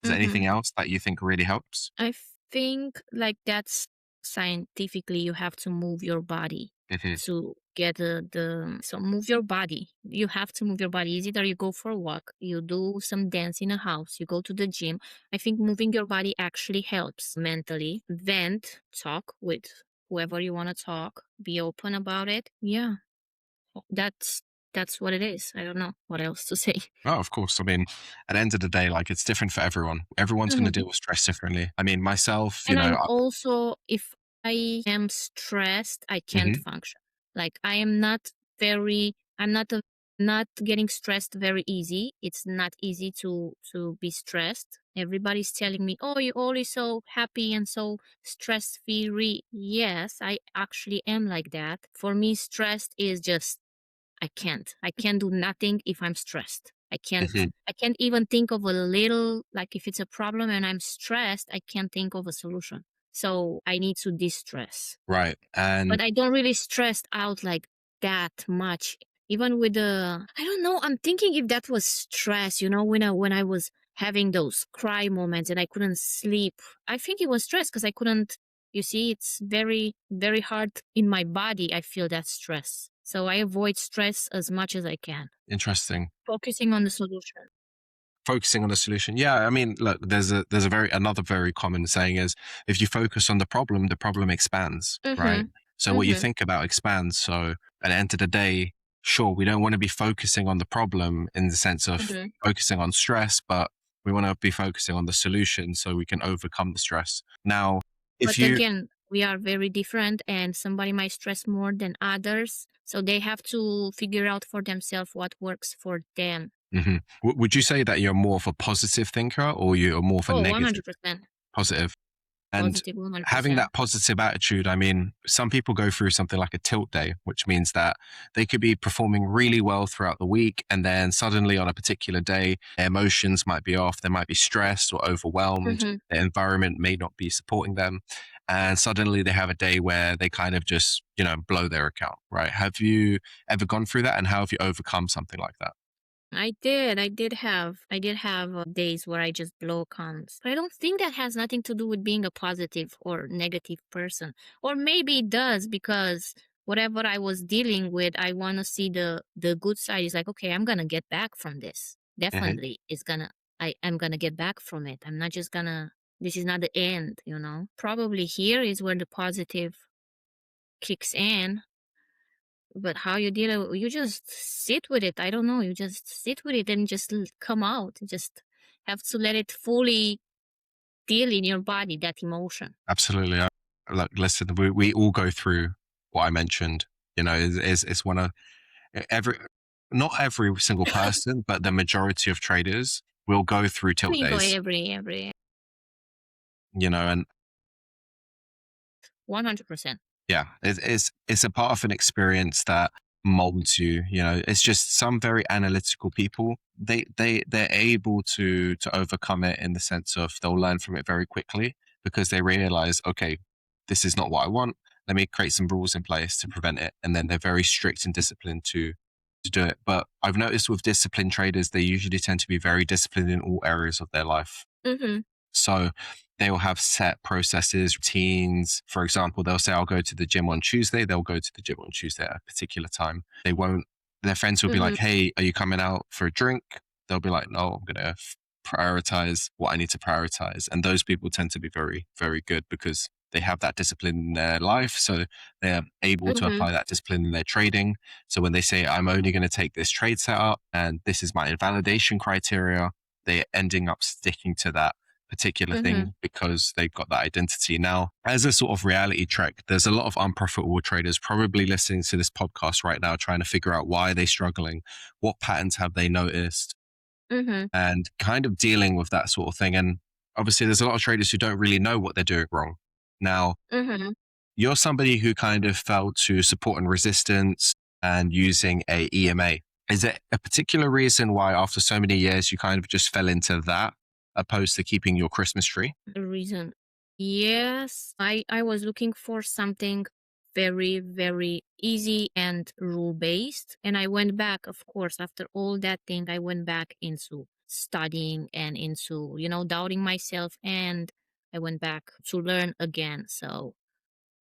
Is there Mm-hmm. anything else that you think really helps? I think like that's scientifically you have to move your body Hmm. to get the so move your body. You have to move your body. Is either you go for a walk, you do some dance in a house, you go to the gym. I think moving your body actually helps mentally. Vent, talk with whoever you want to talk, be open about it. Yeah. That's that's what it is. I don't know what else to say. Oh, of course. I mean, at the end of the day, like it's different for everyone. Everyone's going to deal with stress differently. I mean, myself, And I'm also, if I am stressed, I can't mhm. function. Like I am not very, I'm not a, not getting stressed very easy. It's not easy to be stressed. Everybody's telling me, "Oh, you're always so happy and so stress free." Yes, I actually am like that. For me, stressed is just I can't. I can't do nothing if I'm stressed. I can't Mhm. I can't even think of a little like if it's a problem and I'm stressed, I can't think of a solution. So I need to distress. Right. But And I don't really stress out like that much. Even with the I don't know, I'm thinking if that was stress, when I was having those cry moments and I couldn't sleep. I think it was stress because I couldn't you see, it's very, very hard in my body. I feel that stress. So I avoid stress as much as I can, interesting. focusing on the solution. Focusing on the solution. Yeah, I mean, look, there's another very common saying is if you focus on the problem expands, right? Mhm. So what you Mhm. think about expands. So at the end of the day, sure, we don't want to be focusing on the problem in the sense of Mhm. focusing on stress, but we want to be focusing on the solution so we can overcome the stress. Now, if But you again, we are very different and somebody might stress more than others. So they have to figure out for themselves what works for them. Mhm. Would you say that you're more of a positive thinker or you're more of a Oh, negative 100%. positive? And Positive having 100%. that positive attitude, I mean, some people go through something like a tilt day, which means that they could be performing really well throughout the week. And then suddenly on a particular day, their emotions might be off. They might be stressed or overwhelmed. Mhm. Their environment may not be supporting them. and suddenly they have a day where they kind of just, blow their account, right? Have you ever gone through that, and how have you overcome something like that? I did. I did have days where I just blow accounts. But I don't think that has nothing to do with being a positive or negative person. Or maybe it does, because whatever I was dealing with, I want to see the good side. Is like, okay, I'm gonna get back from this. Hmm. Definitely, it's gonna. I'm gonna get back from it. I'm not just gonna. This is not the end. Probably here is where the positive kicks in. But how you deal you just sit with it. I don't know. You just sit with it and just come out. You just have to let it fully deal in your body, that emotion. Absolutely. Look, listen, we all go through what I mentioned. It's one of every, not every single person, but the majority of traders will go through I tilt mean, go days. every And 100%. yeah, it's a part of an experience that molds you. It's just some very analytical people. They're able to overcome it in the sense of they'll learn from it very quickly because they realize, okay, this is not what I want. Let me create some rules in place to prevent it, and then they're very strict and disciplined to do it. But I've noticed with disciplined traders, they usually tend to be very disciplined in all areas of their life. Mm-hmm. So they will have set processes, routines. For example, they'll say, I'll go to the gym on Tuesday. They'll go to the gym on Tuesday at a particular time. They won't, their friends will be Mm-hmm. like, hey, are you coming out for a drink? They'll be like, no, I'm going to prioritize what I need to prioritize. And those people tend to be very, very good because they have that discipline in their life. So they're able to Mm-hmm. apply that discipline in their trading. So when they say, I'm only going to take this trade setup and this is my invalidation criteria, they're ending up sticking to that particular Mm-hmm. thing because they've got that identity. Now, as a sort of reality check, there's a lot of unprofitable traders probably listening to this podcast right now, trying to figure out why they're struggling, what patterns have they noticed, Mm-hmm. and kind of dealing with that sort of thing. And obviously, there's a lot of traders who don't really know what they're doing wrong. Now, Mm-hmm. you're somebody who kind of fell to support and resistance and using a EMA. Is there a particular reason why after so many years you kind of just fell into that opposed to keeping your Christmas tree? The reason. Yes, I was looking for something very, very easy and rule based. And I went back, of course, after all that thing, I went back into studying and into, doubting myself. And I went back to learn again. So,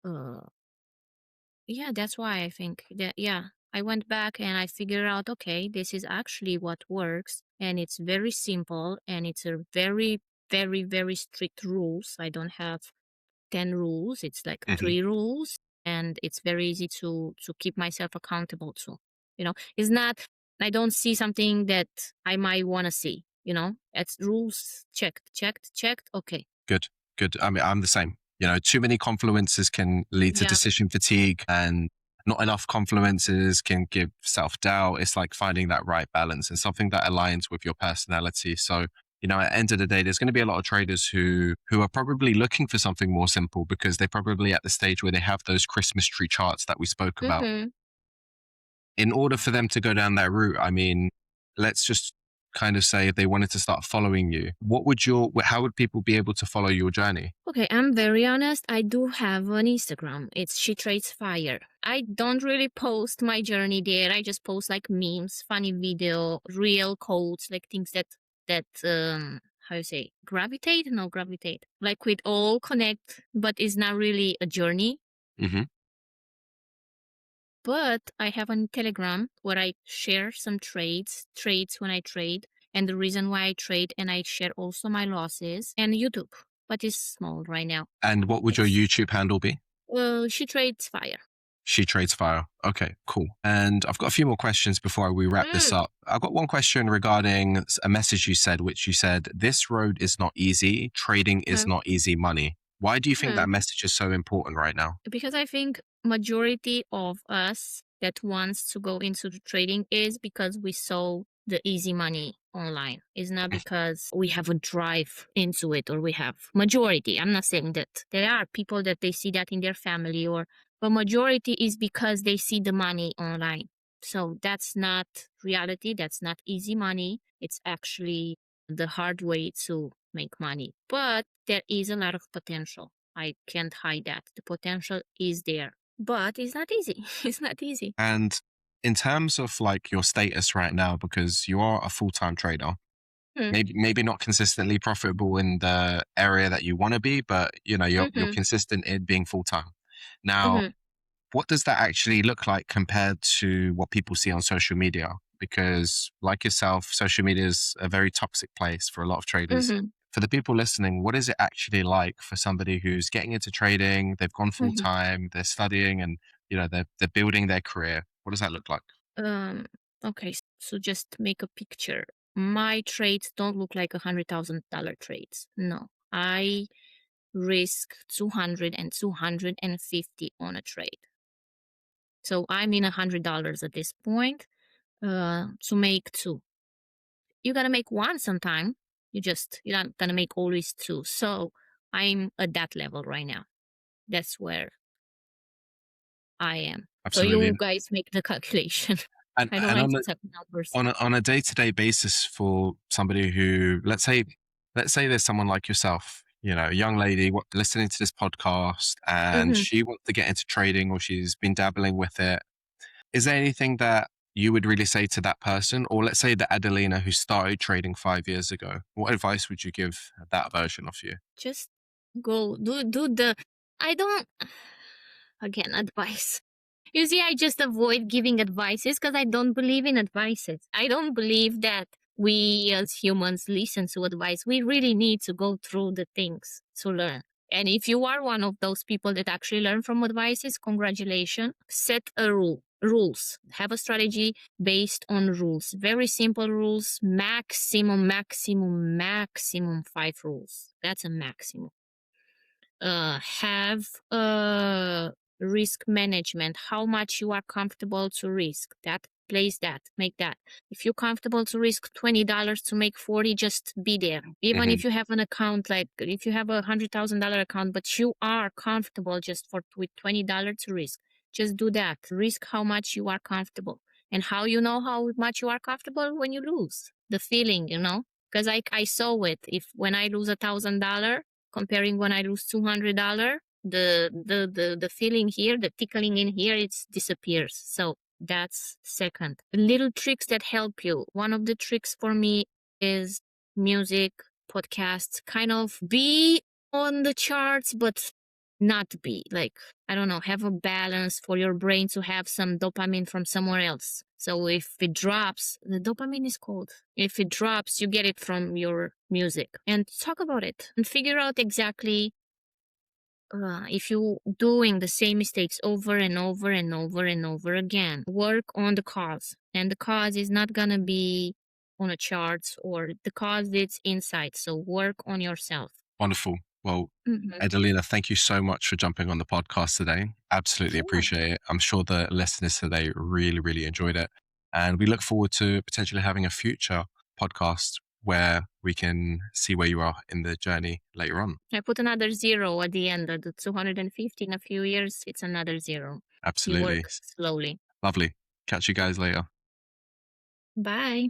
uh, yeah, that's why I think that, yeah, I went back and I figured out, okay, this is actually what works. And it's very simple and it's a very, very, very strict rules. I don't have 10 rules. It's like Hmm. 3 rules, and it's very easy to keep myself accountable to. It's not, I don't see something that I might want to see. It's rules checked, checked, checked. Okay. Good, good. I mean, I'm the same. Too many confluences can lead to Yeah. decision fatigue, and not enough confluences can give self doubt. It's like finding that right balance and something that aligns with your personality. So, at the end of the day, there's going to be a lot of traders who are probably looking for something more simple because they're probably at the stage where they have those Christmas tree charts that we spoke about. Mm-hmm. In order for them to go down that route, I mean, let's just kind of say if they wanted to start following you, how would people be able to follow your journey? Okay, I'm very honest. I do have an Instagram. It's She Trades Fire. I don't really post my journey there. I just post like memes, funny video, real quotes, like things that how you say, gravitate? No, gravitate. Like we all connect, but it's not really a journey. Mm-hmm. But I have a Telegram where I share some trades when I trade, and the reason why I trade, and I share also my losses, and YouTube, but it's small right now. And what would your It's YouTube handle be? She Trades Fire. She trades fire. Okay, cool. And I've got a few more questions before we wrap this up. I've got one question regarding a message you said, which you said, this road is not easy. Trading is Mhm. not easy money. Why do you think that Mhm. message is so important right now? Because I think majority of us that wants to go into the trading is because we saw the easy money online. It's not because we have a drive into it, or we have majority. I'm not saying that there are people that they see that in their family, but majority is because they see the money online. So that's not reality. That's not easy money. It's actually the hard way to make money. But there is a lot of potential. I can't hide that. The potential is there, but it's not easy. It's not easy. And in terms of like your status right now, because you are a full-time trader, Hmm. maybe not consistently profitable in the area that you want to be, but you're Mm-hmm. consistent in being full-time. Now, Mm-hmm. what does that actually look like compared to what people see on social media? Because, like yourself, social media is a very toxic place for a lot of traders. Mm-hmm. For the people listening, what is it actually like for somebody who's getting into trading? They've gone full Mm-hmm. time, they're studying, and they're building their career. What does that look like? Um, okay, so just make a picture. My trades don't look like $100,000 trades. No, I risk 200 and 250 on a trade. So I'm in $100 at this point to make two. You gotta make one sometime. You're not gonna make always two. So I'm at that level right now. That's where I am. So Absolutely. you guys make the calculation. And I don't and like on to the talk numbers. on a day-to-day basis for somebody who, let's say there's someone like yourself, a young lady listening to this podcast, and Mm-hmm. she wants to get into trading, or she's been dabbling with it. Is there anything that you would really say to that person? Or let's say the Adelina who started trading 5 years ago, what advice would you give that version of you? Just go do the I don't again advice. You see, I just avoid giving advices because I don't believe in advices. I don't believe that we as humans listen to advice. We really need to go through the things to learn. And if you are one of those people that actually learn from advices, congratulations. Set a rule. Rules. Have a strategy based on rules. Very simple rules. Maximum 5 rules. That's a maximum. Have risk management, how much you are comfortable to risk. That place that make that. If you're comfortable to risk $20 to make 40, just be there. Even Hmm. if you have an account, like if you have $100,000 account, but you are comfortable just for with $20 to risk, just do that. Risk how much you are comfortable. And how you know how much you are comfortable? When you lose. The feeling, because I saw it. If when I lose $1,000 comparing when I lose $200, the feeling here, the tickling in here, it disappears. So that's second. Little tricks that help you. One of the tricks for me is music, podcasts, kind of be on the charts, but not be like, I don't know, have a balance for your brain to have some dopamine from somewhere else. So if it drops, the dopamine is cold. If it drops, you get it from your music and talk about it and figure out exactly if you doing the same mistakes over and over and over and over again. Work on the cause, and the cause is not gonna be on a chart, or the cause it's inside. So work on yourself. Wonderful. Well, Mm-hmm. Adelina, thank you so much for jumping on the podcast today. Absolutely Sure. appreciate it. I'm sure the listeners today really, really enjoyed it. And we look forward to potentially having a future podcast where we can see where you are in the journey later on. I put another zero at the end of the 250 in a few years. It's another zero. You Absolutely. work slowly. Lovely. Catch you guys later. Bye.